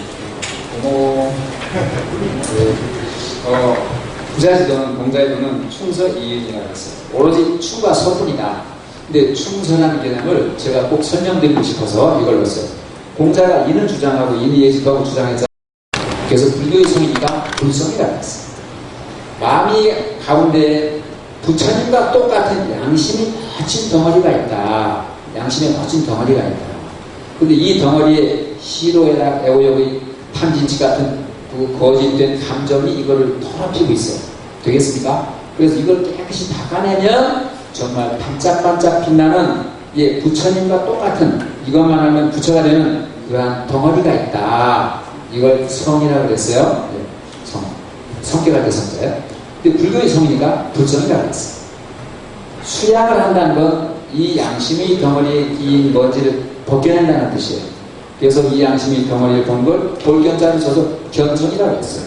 부자지도는 공자의 덕은 충서이의이라고 했어요. 오로지 추가 서뿐이다. 근데 충서라는 개념을 제가 꼭 설명드리고 싶어서 이걸 넣었어요. 공자가 이는 주장하고 이는 예지덕을 주장했잖아요. 그래서 불교의 성이니까 불성이라고 했어요. 마음이 가운데 부처님과 똑같은 양심이 거친 덩어리가 있다. 양심에 거친 덩어리가 있다. 근데 이 덩어리에 시로애락, 애호욕의 탐진치 같은 그 거짓된 감정이 이거를 더럽히고 있어요. 되겠습니까? 그래서 이걸 깨끗이 닦아내면 정말 반짝반짝 빛나는 부처님과 똑같은 이것만 하면 부처가 되는 그러한 덩어리가 있다. 이걸 성이라고 그랬어요. 성. 성격할 때 성자예요. 근데 불교의 성이니까 불성이라고 그랬어요. 수양을 한다는 건 이 양심의 덩어리에 긴 먼지를 벗겨낸다는 뜻이에요. 그래서 이 양심의 덩어리를 본 걸 볼견자를 써서 견성이라고 했어요.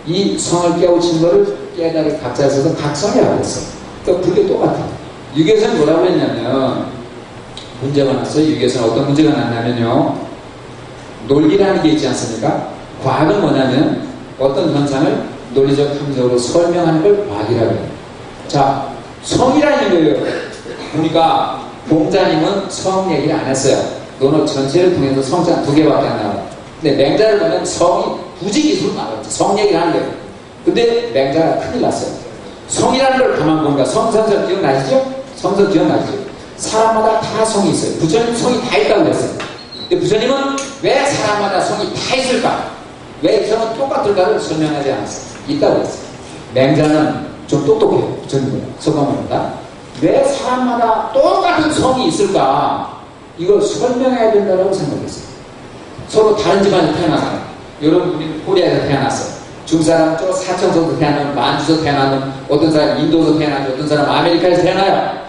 이 성을 깨우친 거를 깨달을 각자에 써서 각성이라고 했어요. 그러니까 불교 똑같아요. 유교에서는 뭐라고 했냐면 문제가 났어요. 유교에서는 어떤 문제가 났냐면요. 논리라는 게 있지 않습니까? 과학은 뭐냐면 어떤 현상을 논리적 함정으로 설명하는 걸 과학이라고 해요. 자, 성이라는 거예요. 그러니까 공자님은 성 얘기를 안 했어요. 논어 전체를 통해서 성자 2개밖에 안 나와요. 근데 맹자를 보면 성이 부지기수로 나왔죠. 성 얘기를 하는 거예요. 근데 맹자가 큰일 났어요. 성이라는 걸 가만 보니까 성선설 기억나시죠? 성선 기억나시죠? 사람마다 다 성이 있어요. 부처님 성이 다 있다고 그랬어요. 근데 부처님은 왜 사람마다 성이 다 있을까? 왜 성은 똑같을까를 설명하지 않았어요. 있다고 그랬어요. 맹자는 좀 똑똑해요. 부처님보다. 서가모니보다. 왜 사람마다 똑같은 성이 있을까? 이걸 설명해야 된다고 생각했어요. 서로 다른 집안에 태어나서 여러분 우리 코리아에서 태어났어요. 중사람 저 사천에서 태어나면 만주에서 태어나면 어떤 사람 인도에서 태어나죠. 어떤 사람 아메리카에서 태어나요.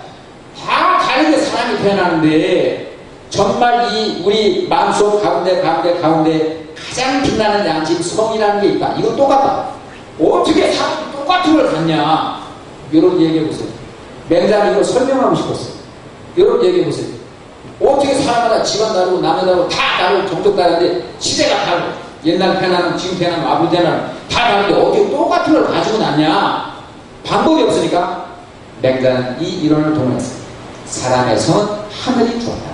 다 다르게 사람이 태어나는데 정말 이 우리 마음속 가운데 가장 빛나는 양심 성이라는 게 있다. 이건 똑같다. 어떻게 사람이 똑같은 걸 갖냐? 여러분 얘기해보세요. 맹자는 이걸 설명하고 싶었어요. 여러분 얘기해보세요. 어떻게 사람마다 집안 다르고 남녀 다르고 다 다르고 종족 다른데 시대가 다르고 옛날 태어나면 지금 태어나면 앞으로 태어나면 다 다른데 어떻게 똑같은 걸 가지고 났냐? 방법이 없으니까 맹자는 이 이론을 동원했어요. 사람의 성은 하늘이 주었다.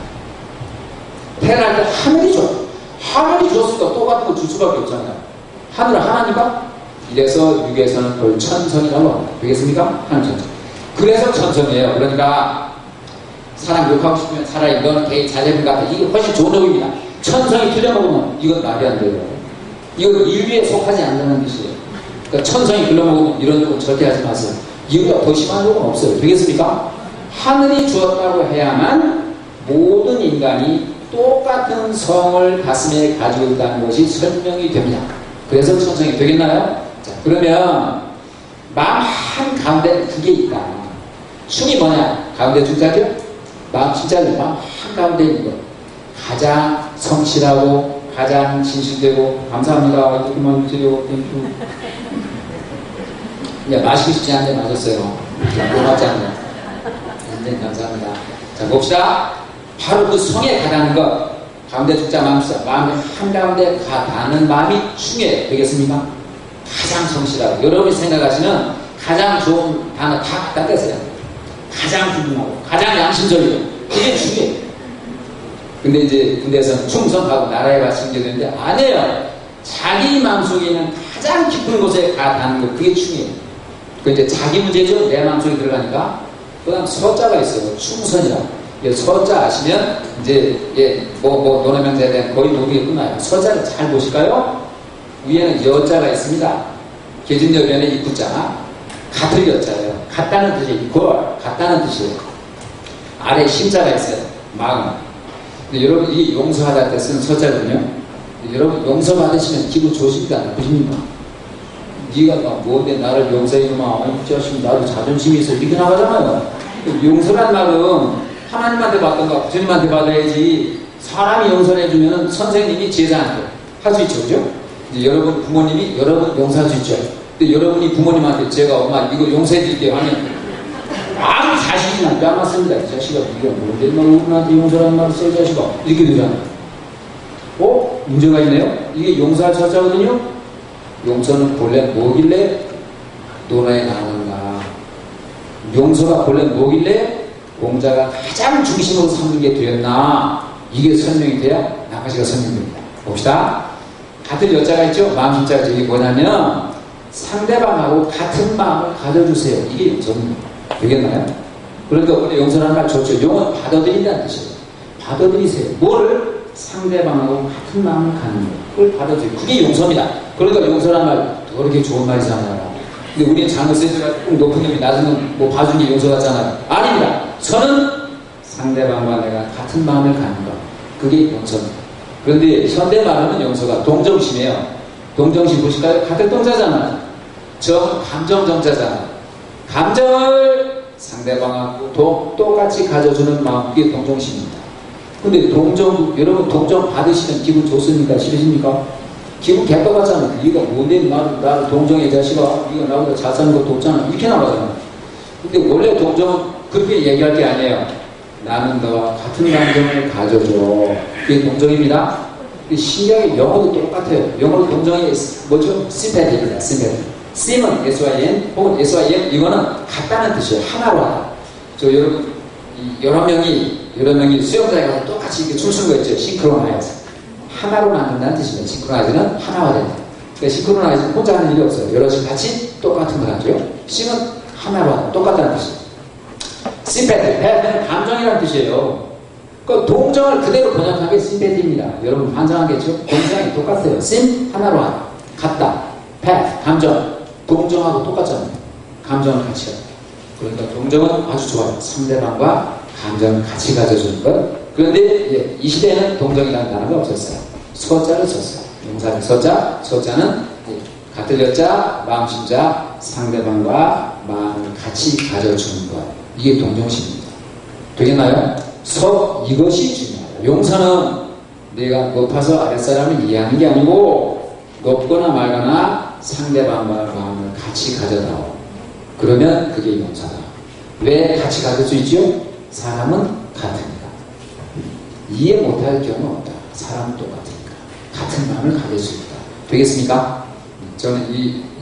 태어날 때 하늘이 줬다. 하늘이 줬으니까 똑같은 거 줄 수밖에 없잖아요. 하늘은 하나니까 이래서 유교에서는 그걸 천성이라고 합니다. 되겠습니까? 하늘 천성. 그래서 천성이에요. 그러니까 사람 욕하고 싶으면 차라리 넌 개인 자제분 같아. 이게 훨씬 좋은 놈입니다. 천성이 틀려먹으면 이건 말이 안 돼요. 이건 인류에 속하지 않는다는 뜻이에요. 그러니까 천성이 틀려먹으면 이런 욕은 절대 하지 마세요. 이보다 더 심한 욕은 없어요. 되겠습니까? 하늘이 주었다고 해야만 모든 인간이 똑같은 성을 가슴에 가지고 있다는 것이 설명이 됩니다. 그래서 천성이 되겠나요? 자, 그러면 마음 한가운데 그게 있다. 춤이 뭐냐? 가운데 중자죠? 마음 진짜로 마음 한가운데 있는 거. 가장 성실하고 가장 진실되고 감사합니다. 이렇게만 드리고 땡큐. 이제 마시고 싶지 않은데 마셨어요. 고맙지 않네. 굉장히 감사합니다. 자, 봅시다. 바로 그 성에 가다는 것, 가운데 죽자 마음의 한가운데 가다는 마음이 충해 되겠습니까? 가장 성실하고, 여러분이 생각하시는 가장 좋은 단어 다 갖다 대세요. 가장 훌륭하고, 가장 양심적이고, 그게 중요해요. 근데 이제 군대에서는 충성하고 나라에 바치는 게 되는데, 아니에요. 자기 마음속에 있는 가장 깊은 곳에 가다는 것, 그게 중요해요. 그 이제 자기 문제죠. 내 마음속에 들어가니까. 그 다음 서자가 있어요. 충선이라. 서자 아시면, 이제, 논어명제에 대한 거의 모든 게 끝나요. 서자를 잘 보실까요? 위에는 여자가 있습니다. 계집여변의 입구자. 같을 여자예요. 같다는 뜻이 이퀄, 같다는 뜻이에요. 아래 심자가 있어요. 마음. 근데 여러분, 이게 용서하다 때 쓰는 서자거든요. 여러분, 용서받으시면 기분 좋으십니까? 나쁘십니까? 네가 막 뭔데 나를 용서해주마. 이 자식 나도 자존심이 있어. 이렇게 나가잖아요. 용서란 말은 하나님한테 받던가 주님한테 받아야지. 사람이 용서를 해주면 선생님이 제자한테 할 수 있죠. 그죠? 이제 여러분 부모님이 여러분 용서할 수 있죠. 근데 여러분이 부모님한테 제가 엄마 이거 용서해드릴게요 하면 아무 자신이 안 맞습니다. 이 자식아 네가 뭔데 너한테 용서라는 말을 써 이 자식아 이렇게 되잖아요. 문제가 있네요. 이게 용서할 철자거든요. 용서는 본래 뭐길래 논어에 나오는가. 용서가 본래 뭐길래 공자가 가장 중심으로 삼는 게 되었나. 이게 설명이 돼야 나머지가 설명됩니다. 봅시다. 같은 여자가 있죠. 마음 심자가 이게 뭐냐면 상대방하고 같은 마음을 가져주세요. 이게 용서입니다. 되겠나요? 그러니까 원래 용서라는 말 좋죠. 용은 받아들인다는 뜻이에요. 받아들이세요. 뭐를? 상대방하고 같은 마음을 갖는 거예요. 그걸 받아들이고 그게 용서입니다. 그러니까 용서라는 말 그렇게 좋은 말이잖아요. 근데 우리는 장을 세주가 높은 놈이 낮은 놈 봐준 게 용서 같잖아요. 아닙니다. 저는 상대방과 내가 같은 마음을 갖는 것. 그게 용서입니다. 그런데 현대 말하는 용서가 동정심이에요. 동정심 보실까요? 같은 동자잖아요. 감정정자잖아요. 감정을 상대방하고 똑같이 가져주는 마음, 그게 동정심입니다. 근데 여러분 동정 받으시면 기분 좋습니까? 싫으십니까? 기분 개떡같잖아요. 네가 뭔데 나를 동정해 자식아. 네가 나보다 잘 사는 것도 없잖아. 이렇게 나가잖아요. 근데 원래 동정은 그렇게 얘기할 게 아니에요. 나는 너와 같은 감정을 가져줘. 그게 동정입니다. 신기하게 영어도 똑같아요. 영어로 동정이 뭐죠? sympathe입니다. sim은 S-Y-N 혹은 S-Y-M 이거는 같다는 뜻이에요. 하나로 하다. 여러분 여러 명이 수영장에 가서 똑같이 이렇게 춤추는 거 있죠. 싱크로나이즈. 하나로 만든다는 뜻입니다. 싱크로나이즈는 하나화된다. 그러니까 싱크로나이즈는 혼자 하는 일이 없어요. 여럿이 같이 똑같은 걸 하죠. 싱은 하나로 하다. 똑같다는 뜻이에요. 심패티, 감정이라는 뜻이에요. 그 동정을 그대로 번역한 게 심패티입니다. 여러분 환장하겠죠? 동정이 똑같아요. 심, 하나로 하다. 같다. 패, 감정. 동정하고 똑같잖아요. 감정을 같이 하다. 그러니까 동정은 아주 좋아요. 상대방과 감정을 같이 가져주는 것. 그런데 이 시대에는 동정이라는 단어가 없었어요. 서자를 썼어요. 용사를 서자는 같은 여자, 마음심자, 상대방과 마음을 같이 가져주는 것. 이게 동정심입니다. 되겠나요? 이것이 중요해요. 용서는 내가 높아서 아랫사람을 이해하는 게 아니고 높거나 말거나 상대방과 마음을 같이 가져다오. 그러면 그게 용서다. 왜 같이 가질 수 있죠? 사람은 같으니까. 이해 못할 경우는 없다. 사람은 똑같으니까. 같은 마음을 가질 수 있다. 되겠습니까? 저는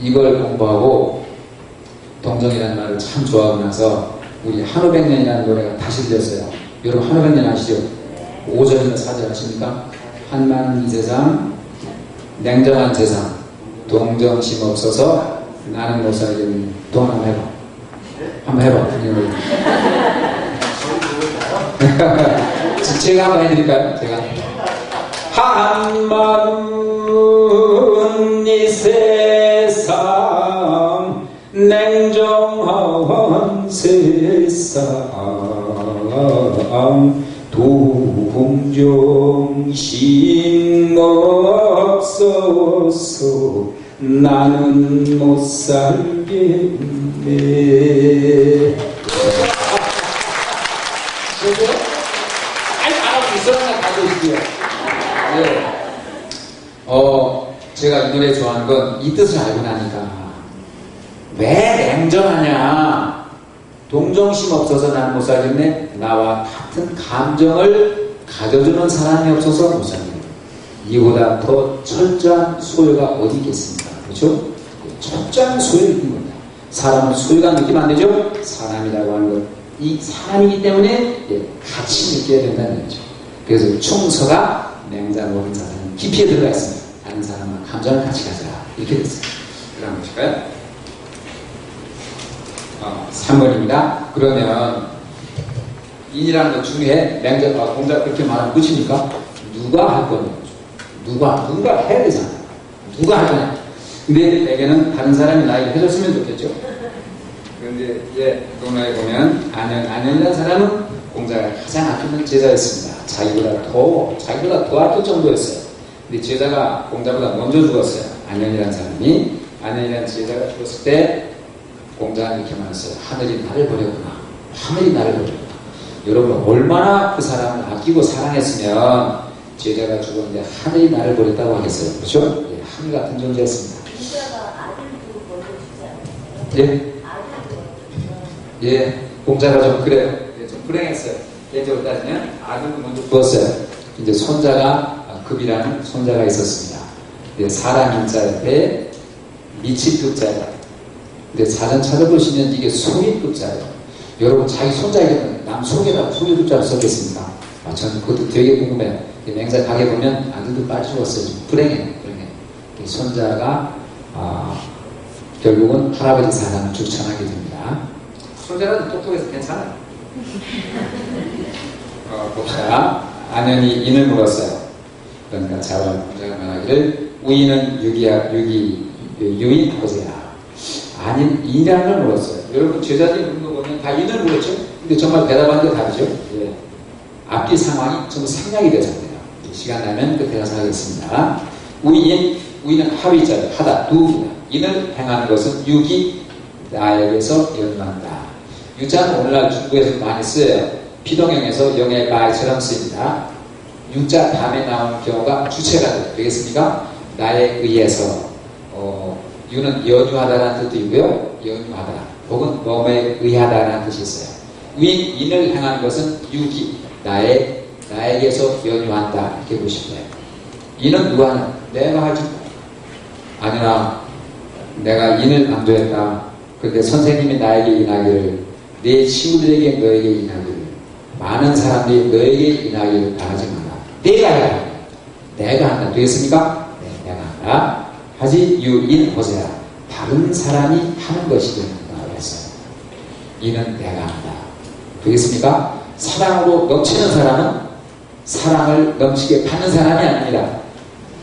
이걸 공부하고 동정이라는 말을 참 좋아하고 나서 우리 한오백년이라는 노래가 다시 들렸어요. 여러분 한오백년 아시죠? 5절이나 4절 아십니까? 한많은 이 세상 냉정한 세상 동정심 없어서 나는 못 살겠니. 동 한번 해봐. 한번 해봐. 제가 한번 해드릴까요? 제가 한마음 이 세상 냉정한 세상 동정심 없어서 나는 못 살겠네. 제가 이 노래 좋아하는 건 이 뜻을 알고 나니까 왜 냉정하냐 동정심 없어서 나는 못 살겠네. 나와 같은 감정을 가져주는 사람이 없어서 못 살겠네. 이보다 더 철저한 소유가 어디 있겠습니까? 그렇죠? 철저한 소유를 느낀 겁니다. 사람은 소유가 느끼면 안 되죠? 사람이라고 하는 것. 이 사람이기 때문에 같이 느껴야 된다는 거죠. 그래서 충서가 맹자노른 사상은 깊이에 들어가 있습니다. 다른 사람과 감정을 같이 가져라. 이렇게 됐어요. 그럼 보실까요? 3번입니다. 그러면 인이라는 것 중에 맹자가 공자 그렇게 말하면 끝입니까? 누가 할 거냐? 누가 해야 되잖아. 누가 할 거냐? 근데 내게는 다른 사람이 나에게 해줬으면 좋겠죠. 그런데 동화에 보면 안현이라는 사람은 공자가 가장 아끼는 제자였습니다. 자기보다 더 아낄 정도였어요. 근데 제자가 공자보다 먼저 죽었어요. 안현이라는 사람이. 안현이라는 제자가 죽었을 때 공자는 이렇게 말했어요. 하늘이 나를 버렸구나. 하늘이 나를 버렸구나. 여러분 얼마나 그 사람을 아끼고 사랑했으면 제자가 죽었는데 하늘이 나를 버렸다고 하겠어요. 그렇죠? 예, 하늘 같은 존재였습니다. 공자가 아들도 먼저 죽지 않았어요? 예? 예, 공자가 좀 그래요. 예, 좀 불행했어요. 개인적으로 따지면 아들도 먼저 죽었어요. 이제 손자가 급이라는 손자가 있었습니다. 예, 사람 인자 옆에 미치급자예요. 근데 사전 찾아보시면 이게 소민급자예요. 여러분 자기 손자에게는 남 소개라고 소개급자를 썼겠습니까? 저는 그것도 되게 궁금해요. 맹자 가게 보면 아들도 빨리 죽었어요. 좀 불행해. 손자가 결국은 할아버지 사상을 추천하게 됩니다. 손자는 똑똑해서 괜찮아요. 봅시다. 안현이 인을 물었어요. 그러니까 자발 공자가 말하기를 우인은 유인 보세요. 아닌 인양을 물었어요. 여러분 제자들이 묻는 거 보면 다 인을 물었죠. 근데 정말 대답한 게 다르죠. 예. 앞뒤 상황이 전부 생략이 되잖아요. 시간 나면 그 대화를 하겠습니다. 우인은 하위자를 하다 누구나 인을 행하는 것은 유기 나에게서 연만다. 유자는 오늘날 중국에서 많이 쓰여요. 피동형에서 영의 말처럼 쓰입니다. 유자 다음에 나오는 경우가 주체가 되겠습니까? 나에 의해서 유는 연유하다라는 뜻도 있고요. 연유하다 혹은 몸에 의하다라는 뜻이 있어요. 인을 행하는 것은 유기 나에게서 연유한다 이렇게 보시면 돼요. 인은 누가 하냐? 내가 하지. 아니나 내가 인을 강조했다. 그런데 선생님이 나에게 인하기를 내 친구들에게 너에게 인하기를 많은 사람들이 너에게 인하기를 바라지 마라. 내가 해야 한다. 내가 한다. 되겠습니까? 네, 내가 한다. 하지 유인 보세요. 다른 사람이 하는 것이 된다. 그랬어요. 이는 내가 한다. 되겠습니까? 사랑으로 넘치는 사람은 사랑을 넘치게 받는 사람이 아닙니다.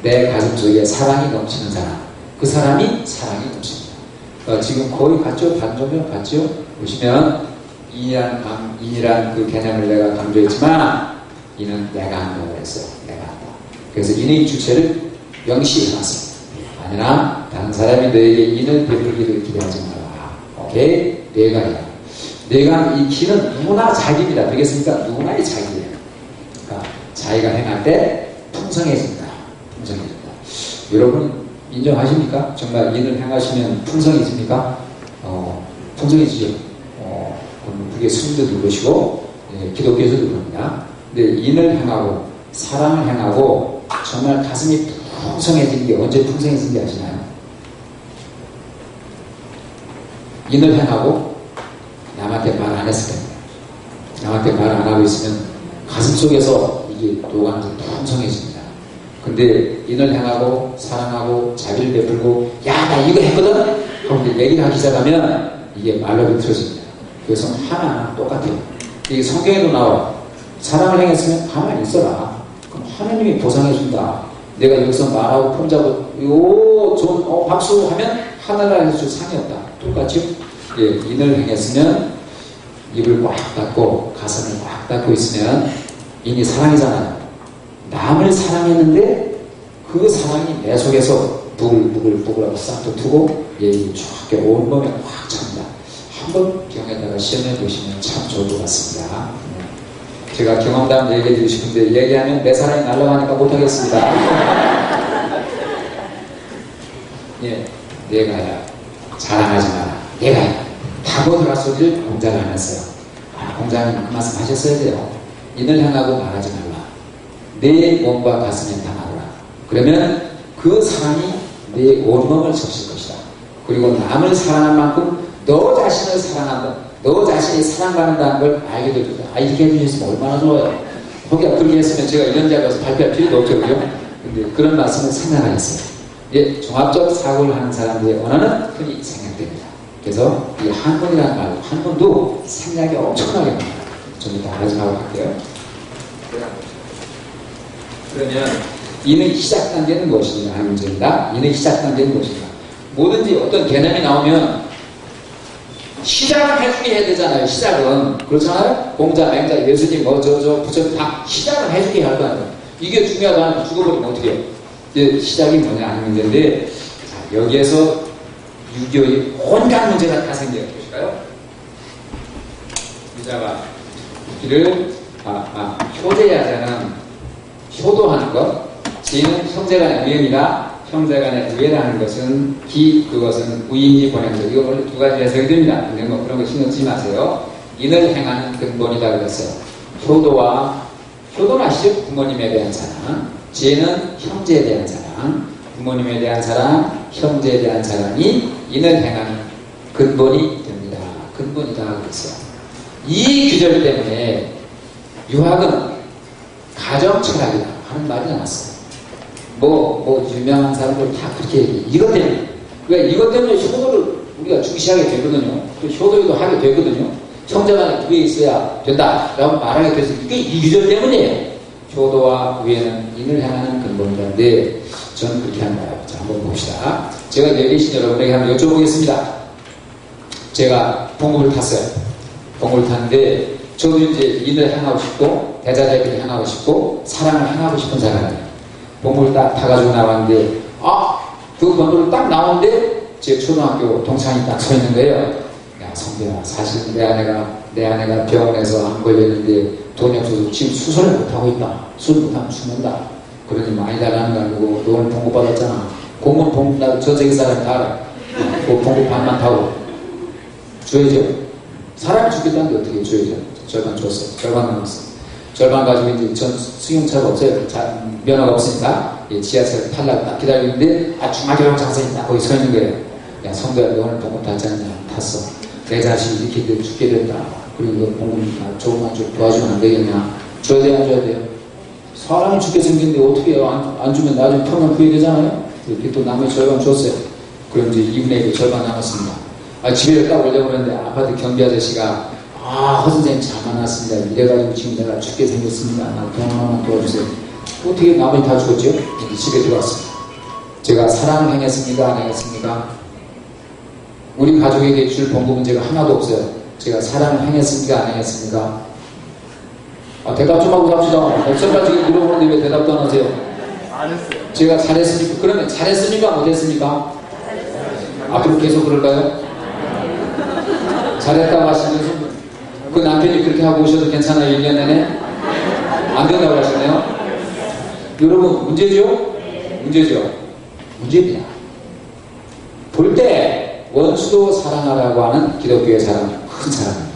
내 가슴 속에 사랑이 넘치는 사람. 그 사람이 사랑이 넘칩니다. 지금 거의 같죠? 다른 점이랑 같죠? 보시면 인이란 그 개념을 내가 강조했지만 이는 내가 한다고 했어요. 내가 한다. 그래서 인의 주체를 명시해놨습니다. 아니나 다른 사람이 너에게 인을 베풀기를 기대하지 마라. 오케이? 내가 해라. 내가 이 길은 누구나 자기입니다. 되겠습니까? 누구나의 자기예요. 그러니까 자기가 행할 때 풍성해진다. 풍성해진다. 여러분 인정하십니까? 정말 인을 행하시면 풍성해집니까? 풍성해지죠. 그게 스님들도 그러시고 기독교에서도 그럽니다. 근데 인을 행하고 사랑을 행하고 정말 가슴이 풍성해진 게 언제 풍성해진지 아시나요? 인을 행하고 남한테 말 안 했을 때 남한테 말 안 하고 있으면 가슴 속에서 이게 노가면서 풍성해집니다. 근데 인을 행하고 사랑하고 자비를 베풀고 야 나 이거 했거든? 하고 얘기를 하기 시작하면 이게 말로 비틀어집니다. 그래서 하나하나 똑같아요. 이게 성경에도 나와. 사랑을 행했으면 가만히 있어라. 그럼 하나님이 보상해준다. 내가 여기서 말하고 폼잡고 좋은 박수 하면 하늘나라에서 줄 상이 없다. 똑같죠? 예, 인을 행했으면 입을 꽉 닫고 가슴을 꽉 닫고 있으면 인이 사랑이잖아요. 남을 사랑했는데 그 사랑이 내 속에서 부글부글하고 싹도 트고 얘기 쫙 온몸에 꽉 찹니다. 한번 경에다가 시험해 보시면 참 좋을 것 같습니다. 제가 경험담 얘기해 드리고 싶은데 얘기하면 내 사랑이 날아가니까 못하겠습니다. 예, 내가 해라. 자랑하지 마라. 내가 해라. 다 바보들아 소리를 공자가 안 했어요. 공자는 그 말씀 하셨어야 돼요. 인을 향하고 말하지 말라. 내 몸과 가슴에 당하라. 그러면 그 사람이 내 온몸을 접실 것이다. 그리고 남을 사랑할 만큼 너 자신을 사랑한다. 너 자신이 사랑받는다는 걸 알게 될 거다. 이렇게 해주셨으면 얼마나 좋아요. 거기가 그렇게 했으면 제가 이런 자리에 가서 발표할 필요도 없죠. 그죠? 근데 그런 말씀을 생각하겠어요. 예, 종합적 사고를 하는 사람들의 언어는 흔히 생략됩니다. 그래서 이 한문이라는 말, 한문도 생략이 엄청나게 많아요. 좀 이따 마지막으로 할게요. 그러면 이는 시작 단계는 무엇이냐 하는 문제입니다. 이는 시작 단계는 무엇이냐. 뭐든지 어떤 개념이 나오면 시작을 해주게 해야 되잖아요. 시작은. 그렇잖아요? 공자, 맹자, 예수님, 부처님 다 시작을 해주게 할 거 아니에요. 이게 중요하다는 죽어버리면 어떻게 해요? 이제 시작이 뭐냐 하는 문제인데, 자, 여기에서 유교의 온갖 문제가 다 생겨요. 보실까요? 유자가 이를 효제야자는 효도하는 것, 지는 형제간의 위험이다. 형제간의 우애라는 것은 그것은 우인지 본행적. 이거 원래 두 가지 해석이 됩니다. 근데 뭐 그런 거 신경 쓰지 마세요. 인을 행하는 근본이다 그랬어요. 효도는 아시죠? 부모님에 대한 사랑. 지혜는 형제에 대한 사랑. 부모님에 대한 사랑, 형제에 대한 사랑이 인을 행하는 근본이 됩니다. 근본이다 그랬어요. 이 규절 때문에 유학은 가정 철학이다 하는 말이 나왔어요. 유명한 사람들 다 그렇게 얘기해요. 이것 때문에. 그러니까 이것 때문에 효도를 우리가 중시하게 되거든요. 또 효도도 하게 되거든요. 형제간에 그게 있어야 된다. 라고 말하게 돼서 이게 이 규절 때문이에요. 효도와 우애는 인을 향하는 근본인데, 저는 그렇게 한다. 자, 한번 봅시다. 제가 여기 계신 여러분에게 한번 여쭤보겠습니다. 제가 봉급을 탔어요. 봉급을 탔는데, 저도 이제 인을 향하고 싶고, 대자대비를 향하고 싶고, 사랑을 향하고 싶은 사람이에요. 봉급을 딱 타가지고 나왔는데, 그 번호를 딱 나오는데, 제 초등학교 동창이 딱 서 있는 거예요. 야, 성대야, 사실 내 아내가 병원에서 안 걸렸는데, 돈이 없어서 지금 수술을 못하고 있다. 수술 못하면 죽는다. 그러니 많이 달라는 거 아니고, 너 오늘 봉급 받았잖아. 공무원 봉급 나도 저 세계 사람이 다 알아. 그 봉급 반만 타고 줘야죠. 사람이 죽겠다는 게 어떻게 줘야죠. 절반 줬어. 절반 남았어. 절반 가지고 이제 전 승용차가 없어요. 면허가 없으니까 지하철 타려고 딱 기다리는데 중학교 장선이 딱 거기 서 있는 거예요. 야, 성도야, 너 오늘 봉급 탔지 않냐? 탔어. 내 자식이 이렇게 죽게 된다. 그리고 너 봉급 조금만 좀 도와주면 안 되겠냐? 줘야 돼요, 안 줘야 돼요? 사람이 죽게 생겼는데 어떻게 해요? 안 주면 나중에 평생 후회되잖아요? 이렇게 또 남의 절반 줬어요. 그럼 이제 2분의 1 절반 남았습니다. 집에 딱 올려보는데 아파트 경비 아저씨가 선생님 잘 만났습니다. 이래가지고 지금 내가 죽게 생겼습니다. 나 돈 하나만 도와주세요. 어떻게 나머지 다 죽었죠? 집에 들어왔습니다. 제가 사랑을 행했습니까? 안 행했습니까? 우리 가족에게 줄 봉급은 제가 하나도 없어요. 제가 사랑을 행했습니까? 안 행했습니까? 대답 좀 하고 갑시다. 역설까지 물어보는데 왜 대답도 안 하세요? 안 했어요. 제가 잘했습니까? 그러면 잘했습니까? 못했습니까? 앞으로 계속 그럴까요? 잘했다고 하시면서 그 남편이 그렇게 하고 오셔도 괜찮아요? 1년 내내? 안 된다고 하시네요? 여러분, 문제죠? 문제죠? 문제입니다. 볼 때 원수도 사랑하라고 하는 기독교의 사랑, 큰 사랑입니다.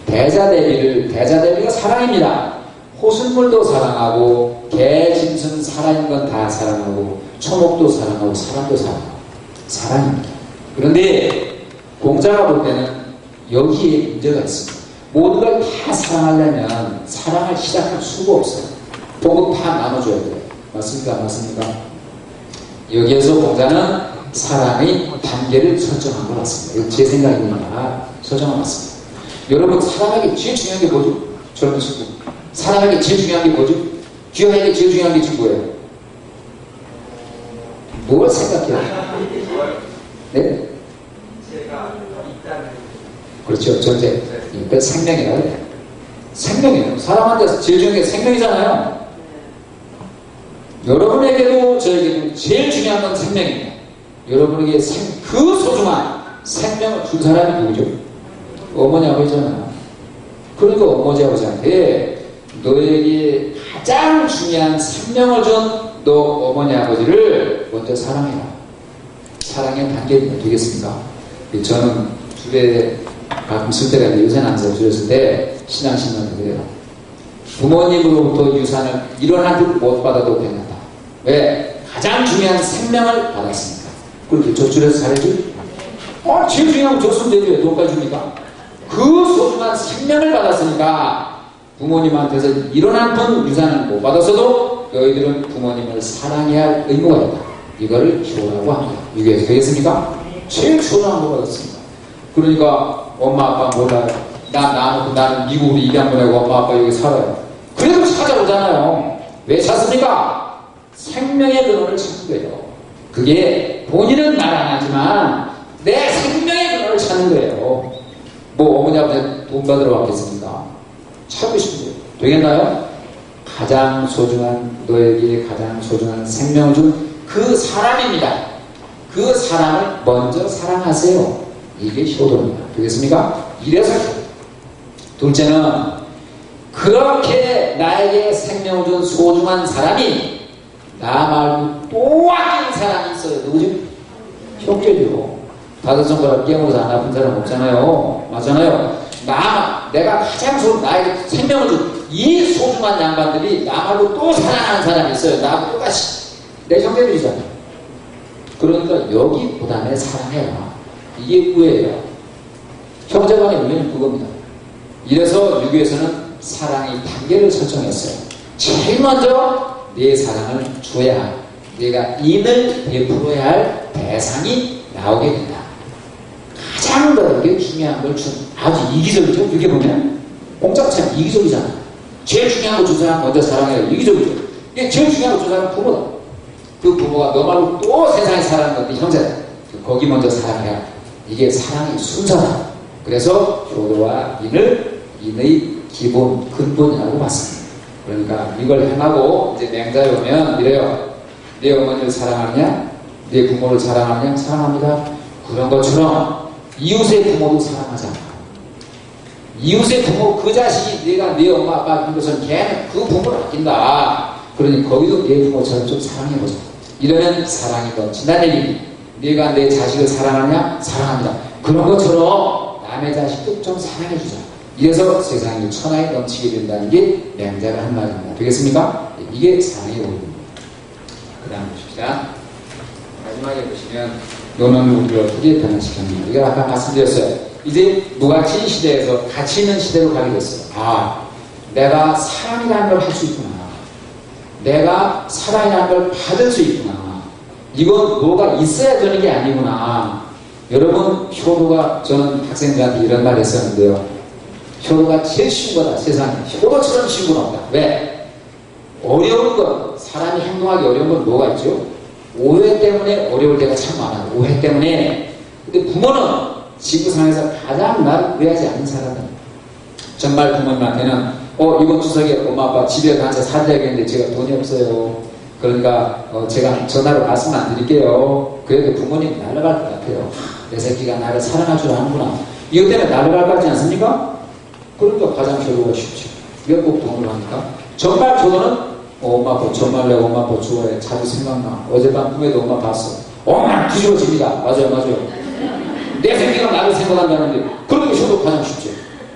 대자대비가 사랑입니다. 호숫물도 사랑하고, 개, 짐승, 살아있는 건 다 사랑하고, 초목도 사랑하고, 사람도 사랑하고, 사랑입니다. 그런데 공자가 볼 때는 여기에 문제가 있습니다. 모든 걸 다 사랑하려면 사랑을 시작할 수가 없어요. 복음 다 나눠줘야 돼요. 맞습니까? 맞습니까? 여기에서 공자는 사랑의 단계를 설정한 것 같습니다. 이거 제 생각입니다. 설정한 것 같습니다. 여러분, 사랑하기 제일 중요한 게 뭐죠? 젊은 친구. 사랑하기 제일 중요한 게 뭐죠? 귀하게 제일 중요한 게 지금 뭐예요? 뭘 생각해요? 네? 그렇죠. 전제. 이거 생명이라고 해요. 생명이에요. 사람한테 제일 중요한 게 생명이잖아요. 여러분에게도 저에게도 제일 중요한 건 생명입니다. 여러분에게 그 소중한 생명을 준 사람이 누구죠? 어머니 아버지잖아요. 그러니까 어머니 아버지한테 너에게 가장 중요한 생명을 준 너 어머니 아버지를 먼저 사랑해라. 사랑의 단계가 되겠습니까? 저는 주례 가끔 쓸 때가 있는데 요새는 안 써요. 줄였을 때 신앙신문도 그래요. 부모님으로부터 유산을 일어나도 못 받아도 괜찮다. 왜? 가장 중요한 생명을 받았으니까. 그렇게 저줄여서 잘해줄? 제일 중요한 건 줬으면 되죠. 왜 돈까지 줍니까? 그 소중한 생명을 받았으니까 부모님한테서 일어난 돈 유산을 못 받았어도 너희들은 부모님을 사랑해야 할 의무가 있다. 이거를 효라고 합니다. 이게 되겠습니까? 제일 소중한 거 받았습니다. 그러니까 엄마 아빠 몰라요. 나는 미국으로 입양 보내고 엄마 아빠 여기 살아요. 그래도 찾아오잖아요. 왜 찾습니까? 생명의 근원을 찾는 거예요. 그게 본인은 말 안 하지만 내 생명의 근원을 찾는 거예요. 뭐 어머니 아버지 돈 받으러 왔겠습니까? 찾고 싶은데 되겠나요? 가장 소중한 너에게 가장 소중한 생명을 준 그 사람입니다. 그 사람을 먼저 사랑하세요. 이게 효도입니다. 되겠습니까? 이래서 둘째는 그렇게 나에게 생명을 준 소중한 사람이 나 말고 또 아끼는 사람이 있어요. 누구지? 형제죠. 다섯 손가락 깨물어서 안 아픈 사람 없잖아요. 맞잖아요. 내가 가장 나에게 생명을 준 이 소중한 양반들이 나 말고 또 사랑하는 사람이 있어요. 나하고 똑같이. 내 형제들이잖아요. 그러니까 여기보다는 사랑해라. 이게 우애예요. 형제간의 우애는 그겁니다. 이래서 유교에서는 사랑의 단계를 설정했어요. 제일 먼저 내 사랑을 줘야 할, 내가 인을 베풀어야 할 대상이 나오게 된다. 가장 너에게 중요한 걸 준 아주 이기적이죠. 이게 보면 공짜처럼 이기적이잖아. 제일 중요한 거 준 사람 먼저 사랑해야 이기적이죠. 이게 제일 중요한 거 준 사람은 부모다. 그 부모가 너 말고 또 세상에 사랑하는 건데 형제다. 거기 먼저 사랑해야. 이게 사랑의 순서다. 그래서 효도와 인의 기본 근본이라고 봤습니다. 그러니까 이걸 행하고 이제 맹자에 오면 이래요. 내 어머니를 사랑하느냐? 내 부모를 사랑하느냐? 사랑합니다. 그런 것처럼 이웃의 부모도 사랑하잖아. 이웃의 부모, 그 자식이 내가 내 엄마 아빠 아낀 것은 걔는 그 부모를 아낀다. 그러니 거기도 내 부모처럼 좀 사랑해보자. 이러면 사랑이 넘친다는 얘기. 내가 내 자식을 사랑하냐? 사랑합니다. 그런 것처럼 남의 자식도 좀 사랑해주자. 이래서 세상이 천하에 넘치게 된다는 게 맹자가 한 말입니다. 되겠습니까? 이게 사랑의 원리입니다. 그 다음 보십시다. 마지막에 보시면 노는 우리를 어떻게 변화시켰는가. 이거 아까 말씀드렸어요. 이제 무가치 시대에서 가치 있는 시대로 가게 됐어요. 내가 사랑이라는 걸 할 수 있구나. 내가 사랑이라는 걸 받을 수 있구나. 이건 뭐가 있어야 되는 게 아니구나. 여러분, 효도가, 저는 학생들한테 이런 말 했었는데요. 효도가 제일 쉬운 거다, 세상에. 효도처럼 쉬운 건 없다. 왜? 어려운 건, 사람이 행동하기 어려운 건 뭐가 있죠? 오해 때문에 어려울 때가 참 많아요. 오해 때문에. 근데 부모는 지구상에서 가장 나를 구애하지 않는 사람이에요. 정말 부모님한테는 이번 추석에 엄마 아빠 집에 가서 살려야겠는데 제가 돈이 없어요. 그러니까 제가 전화로 말씀 안 드릴게요. 그래도 부모님 날아갈 것 같아요. 내 새끼가 나를 사랑할 줄 아는구나. 이것 때문에 날아갈 것 같지 않습니까? 그러니까 가장 효도가 쉽죠. 왜 꼭 돈을 합니까? 정말 효도는 엄마 아빠 정말 내가 엄마 아빠 좋아해. 자주 생각나. 어젯밤 꿈에도 엄마 봤어. 엄마 뒤집어집니다. 맞아요. 내 새끼가 나를 생각한다는데 그렇게 효도 가장 쉽죠.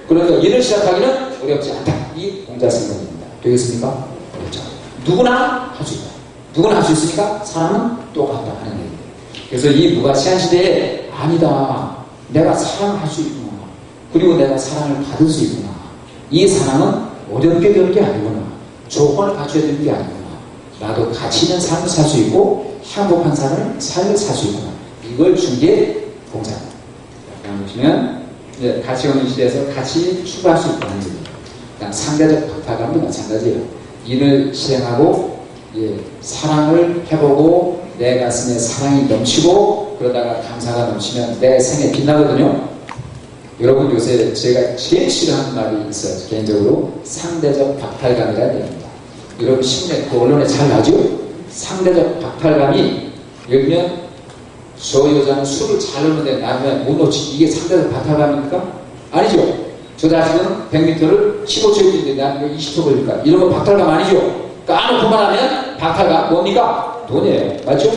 그러니까 일을 시작하기는 어렵지 않다. 이 공자 생각입니다. 되겠습니까? 어렵죠. 누구나 할 수 있다. 누구나 할 수 있으니까 사람은 똑같다 하는 얘기입니다. 그래서 이 무가치한 시대에 아니다. 내가 사랑할 수 있구나. 그리고 내가 사랑을 받을 수 있구나. 이 사랑은 어렵게 될 게 아니구나. 조건을 갖춰야 되는 게 아니구나. 나도 가치 있는 삶을 살 수 있고 행복한 삶을 살 수 있구나. 이걸 준 게 공자입니다. 다음 보시면 가치 없는 시대에서 같이 추구할 수 있다는 얘기입니다. 그다음 상대적 박탈감도 마찬가지예요. 인을 실행하고 사랑을 해보고 내 가슴에 사랑이 넘치고 그러다가 감사가 넘치면 내 생에 빛나거든요. 여러분 요새 제가 제일 싫어하는 말이 있어요. 개인적으로 상대적 박탈감이라는 얘기입니다. 여러분 신문에 그 언론에 잘 나죠? 상대적 박탈감이 예를 들면 저 여자는 술을 잘 넣는데 나는 못 놓지. 이게 상대적 박탈감입니까? 아니죠. 저 자식은 100m를 15초에 뛰는데 나는 20초 걸릴까? 이런 건 박탈감 아니죠. 까놓고만 하면 박탈감 뭡니까? 돈이에요. 맞죠?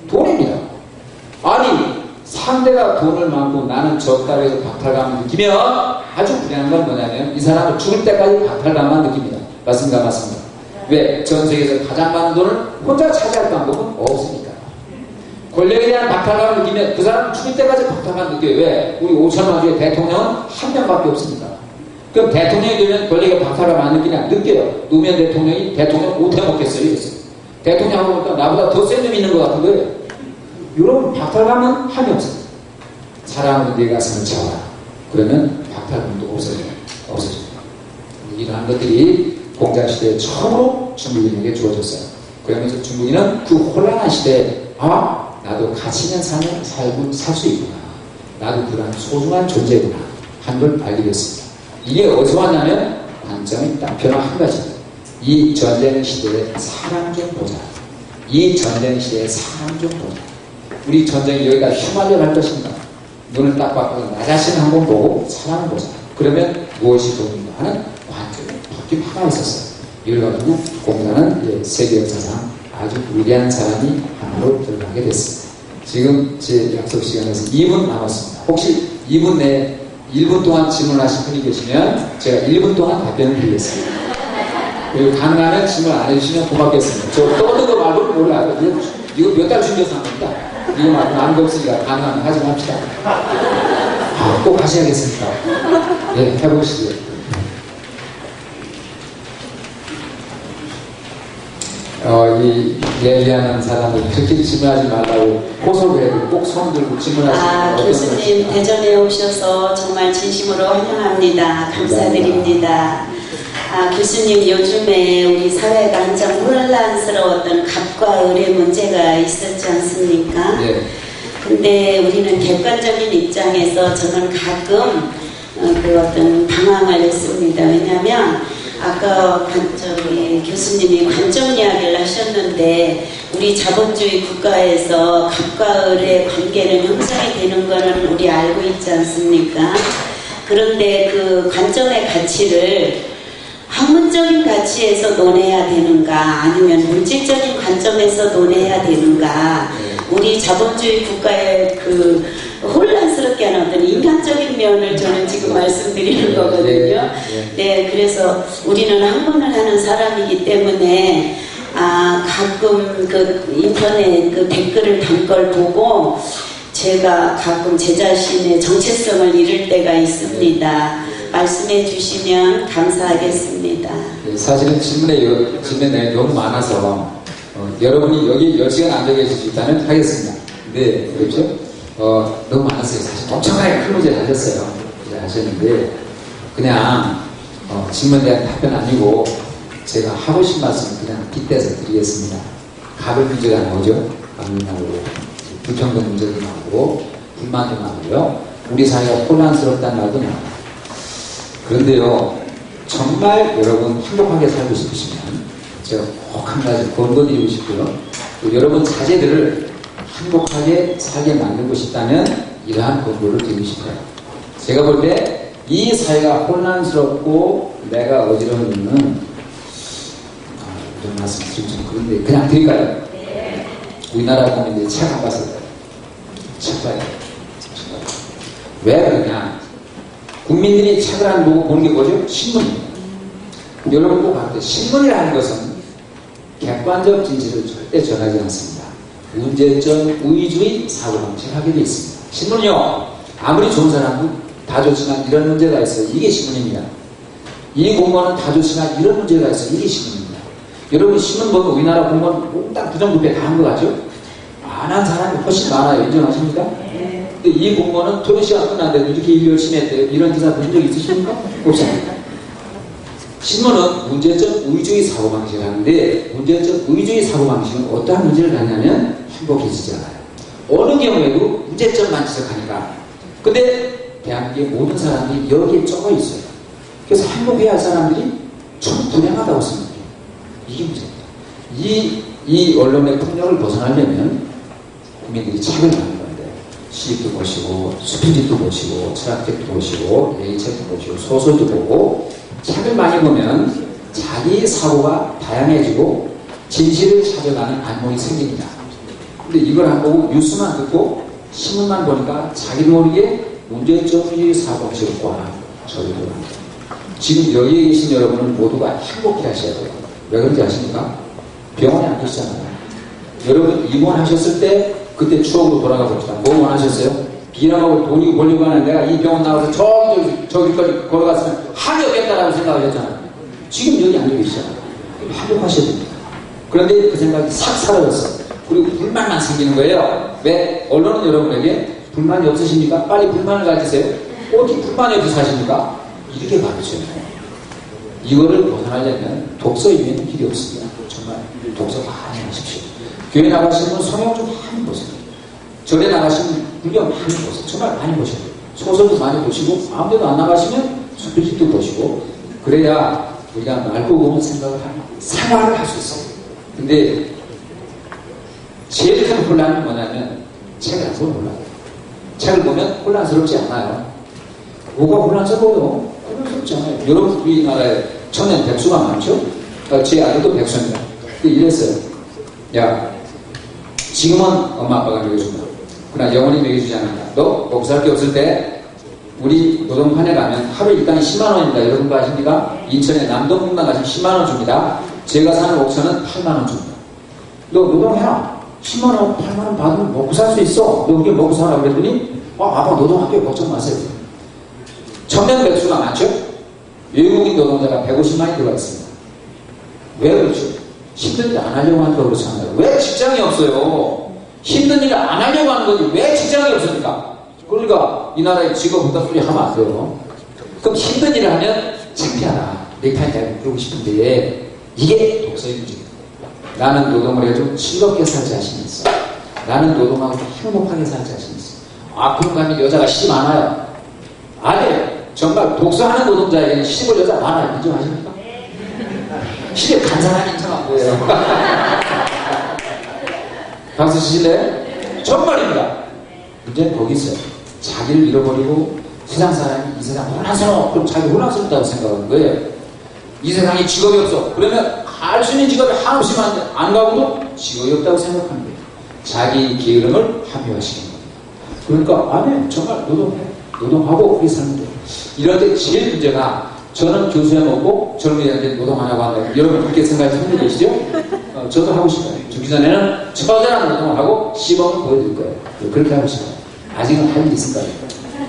돈입니다. 아니 상대가 돈을 많고 나는 적다고 해서 박탈감을 느끼면 아주 불행한 건 뭐냐면 이 사람은 죽을 때까지 박탈감만 느낍니다. 맞습니까? 맞습니다. 왜? 전 세계에서 가장 많은 돈을 혼자 차지할 방법은 없으니까. 권력에 대한 박탈감을 느끼면 그 사람은 죽을 때까지 박탈감 느껴요. 왜? 우리 5천만 중에 대통령은 한 명밖에 없습니다. 그럼 대통령이 되면 권력에 박탈감 안 느끼냐? 느껴요. 노무현 대통령이 대통령 못해 먹겠어요. 이랬어요. 대통령하고 보니까 나보다 더 센 놈이 있는 것 같은 거예요. 여러분 박탈감은 한이 없어요. 사랑으로 내 가슴을 채워라. 그러면 박탈감도 없어져요. 이러한 것들이 공자시대에 처음으로 중국인에게 주어졌어요. 그러면서 중국인은 그 혼란한 시대에 나도 가치 있는 삶을 살 수 있구나. 나도 그런 소중한 존재구나. 한 걸 알게 됐습니다. 이게 어디서 왔냐면 관점이 딱 변화한 가지입니다. 이 전쟁 시대에 사람 좀 보자. 이 전쟁 시대에 사람 좀 보자. 우리 전쟁이 여기다 휘말려 갈 것입니다. 눈을 딱 바꾸고 나 자신 한번 보고 사람을 보자. 그러면 무엇이 보인가 하는 관점이 바뀐 하나 있었어요. 이걸 가지고 공자는 세계 역사상 아주 위대한 사람이 하나로 들어가게 됐습니다. 지금 제 약속 시간에서 2분 남았습니다. 혹시 2분 내에 1분 동안 질문하신 분이 계시면 제가 1분 동안 답변을 드리겠습니다. 그리고 가능하면 질문 안 해주시면 고맙겠습니다. 저 떠드는 거 말고는 몰라요. 이거 몇 달 준비해서 한 겁니다. 이거 말고 아는 거 없으니까 가능하면 하지 맙시다. 꼭 하셔야겠습니까? 네, 해보시죠. 이 얘기하는 사람들 그렇게 질문하지 말라고 호소를 해도 꼭 손 들고 질문하시는 교수님 대전에 오셔서 정말 진심으로 환영합니다. 감사드립니다. 교수님 요즘에 우리 사회가 한참 혼란스러웠던 갑과 을의 문제가 있었지 않습니까? 네. 근데 우리는 객관적인 입장에서 저는 가끔 그 어떤 방황을 했습니다. 왜냐하면 아까 저기 교수님이 관점 이야기를 하셨는데 우리 자본주의 국가에서 갑과 을의 관계는 형성이 되는 거는 우리 알고 있지 않습니까? 그런데 그 관점의 가치를 학문적인 가치에서 논해야 되는가 아니면 물질적인 관점에서 논해야 되는가 우리 자본주의 국가의 그 혼란스럽게 하는 어떤 인간적인 면을 저는 지금 말씀드리는 거거든요. 네, 그래서 우리는 학문을 하는 사람이기 때문에 가끔 그 인터넷 그 댓글을 단 걸 보고 제가 가끔 제 자신의 정체성을 잃을 때가 있습니다. 말씀해 주시면 감사하겠습니다. 사실은 질문의 내용이 너무 많아서 여러분이 여기 10시간 앉아 계실 수 있다면 하겠습니다. 네, 그렇죠? 너무 많았어요. 사실 엄청나게 큰 문제 하셨어요. 하셨는데 그냥 질문에 대한 답변 아니고 제가 하고 싶은 말씀 그냥 빗대서 드리겠습니다. 갑을 문제가 나오죠. 갑이 나오고 불평등 문제도 나오고 불만도 나오고요. 우리 사회가 혼란스럽다는 말도 나와요. 그런데요, 정말 여러분 행복하게 살고 싶으시면 제가 꼭 한 가지 권고드리고 싶고요. 또 여러분 자제들을 행복하게 살게 만들고 싶다면 이러한 권고를 드리고 싶어요. 제가 볼 때 이 사회가 혼란스럽고 내가 어지러운 이유는 이런 말씀 드리면 좀 그런데 그냥 드릴까요? 네. 우리나라 국민들이 책 안 봤을 거예요. 책 봐야 돼요. 왜 그러냐? 국민들이 책을 안 보고 보는 게 뭐죠? 신문입니다. 여러분 꼭 봤을 때 신문이라는 것은 객관적 진실을 절대 전하지 않습니다. 문제점 우위주의 사고방식을 하게 되어 있습니다. 신문은요, 아무리 좋은 사람도 다 좋지만 이런 문제가 있어요. 이게 신문입니다. 이 공무원은 다 좋지만 이런 문제가 있어요. 이게 신문입니다. 여러분 신문 보면 우리나라 공무원 몽땅 부정부패 다 한 거 같죠? 안 한 사람이 훨씬 많아요. 인정하십니까? 근데 이 공무원은 토요 시간 끝났는데도 이렇게 일 열심히 했대요. 이런 기사 보신 적 있으십니까? 없습니다. 신문은 문제적 의주의 사고방식을 하는데 문제적 의주의 사고방식은 어떠한 문제를 갖냐면 행복해지지 않아요. 어느 경우에도 문제점만 지적하니까. 근데 대한민국의 모든 사람들이 여기에 쩌여 있어요. 그래서 행복해야 할 사람들이 좀 불행하다고 생각해요. 이게 문제입니다. 이 언론의 폭력을 벗어나려면 국민들이 책을 많이 봐야 돼요. 시집도 보시고 수필집도 보시고 철학책도 보시고 예의책도 보시고 소설도 보고 책을 많이 보면 자기 사고가 다양해지고 진실을 찾아가는 안목이 생깁니다. 근데 이걸 안 보고 뉴스만 듣고 신문만 보니까 자기도 모르게 문제점이 사고치고 꽉 저리더라고요. 지금 여기에 계신 여러분은 모두가 행복해 하셔야 돼요. 왜 그런지 아십니까? 병원에 안 계시잖아요. 여러분 입원하셨을 때 그때 추억으로 돌아가 봅시다. 뭐 원하셨어요? 비나하고 돈이 벌리고 하는 내가 이 병원 나와서 저기까지 걸어갔으면 한이 없겠다라고 생각을 했잖아요. 지금 여기 앉아 계시잖아요. 행복하셔야 됩니다. 그런데 그 생각이 싹 사라졌어. 그리고 불만만 생기는 거예요. 왜? 언론은 여러분에게 불만이 없으십니까? 빨리 불만을 가지세요. 어떻게 불만이 없이 사십니까? 이렇게 가르쳐요. 이거를 벗어나려면 독서 이외에는 길이 없습니다. 정말 독서 많이 하십시오. 교회 나가시면 성경 좀 많이 보세요. 절에 나가시면 불교 많이 보세요. 정말 많이 보셔야 돼요. 소설도 많이 보시고 아무 데도 안 나가시면 수필집도 보시고 그래야 우리가 맑고 고운 생각을 하고 생활을 할 수 있어요. 근데 제일 큰 혼란은 뭐냐면 책을 안 보면 혼란해요. 책을 보면 혼란스럽지 않아요. 뭐가 혼란스러워요? 혼란스럽지 않아요. 여러분 우리나라에 청년 백수가 많죠? 제 아들도 백수입니다. 이랬어요. 야, 지금은 엄마 아빠가 먹여준다. 그러나 영원히 먹여주지 않는다. 너 먹고 살 게 없을 때 우리 노동판에 가면 하루 일당이 10만 원입니다. 여러분 거 아십니까? 인천에 남동분만 가시면 10만 원 줍니다. 제가 사는 옥천은 8만 원 줍니다. 너 노동해라. 10만 원, 8만 원 받으면 먹고 살 수 있어. 너 그게 먹고 살아 그랬더니 아빠 노동학교에 걱정 마세요. 청년 백수가 많죠? 외국인 노동자가 150만이 들어가 있습니다. 왜 그렇죠? 힘든 일 안 하려고 하니까 그렇잖아요. 왜 직장이 없어요? 힘든 일을 안 하려고 하는 거지 왜 직장이 없습니까? 그러니까 이 나라에 직업 없다 소리 하면 안 돼요. 그럼 힘든 일을 하면 창피하다. 넥타이 잘 부르고 싶은데 이게 독서의 문제입니다. 나는 노동을 해도 즐겁게 살 자신이 있어. 나는 노동하고 행복하게 살 자신이 있어. 아, 그런가 하면 여자가 시집 많아요. 아니에요. 정말 독서하는 노동자에게는 시집을 여자 많아요. 인정하십니까? 시집 간 사람이 인정한 거예요. 박수 치실래요? 정말입니다. 문제는 거기 있어요. 자기를 잃어버리고 세상 사람이 이 세상 혼란스러워. 그럼 자기 혼란스럽다고 생각하는 거예요. 이 세상에 직업이 없어. 그러면 할 수 있는 직업이 한없이 많은데 안 가고도 직업이 없다고 생각하는 거예요. 자기 게으름을 합리화시키는 겁니다. 그러니까 안에 정말 노동해. 노동하고 그렇게 사는 거예요. 이럴 때 제일 문제가 저는 교수에 먹고 젊은이들한테 노동 안 하고 한다. 여러분 그렇게 생각하시는 분들 계시죠? 저도 하고 싶어요. 죽기 전에는 처절한 노동을 하고 시범을 보여드릴 거예요. 그렇게 하고 싶어요. 아직은 할 일이 있을 거예요.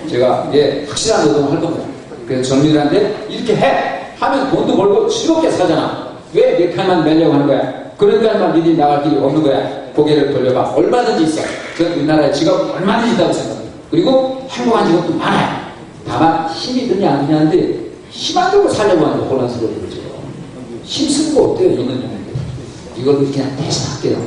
제가 확실한 노동을 할 겁니다. 그래서 젊은이들한테 이렇게 해! 하면 돈도 벌고 즐겁게 사잖아. 왜 넥타이만 매려고 하는 거야? 그러니까 니들이 나갈 길이 없는 거야. 고개를 돌려봐. 얼마든지 있어. 저는 우리나라에 직업 얼마든지 있다고 생각합니다. 그리고 행복한 직업도 많아요. 다만 힘이 드냐 안 드냐인데 힘 안 들고 살려고 하는 거 혼란스러워 그러죠. 힘쓰는 거 어때요? 있는 놈인데. 이걸 그냥 대신할게요.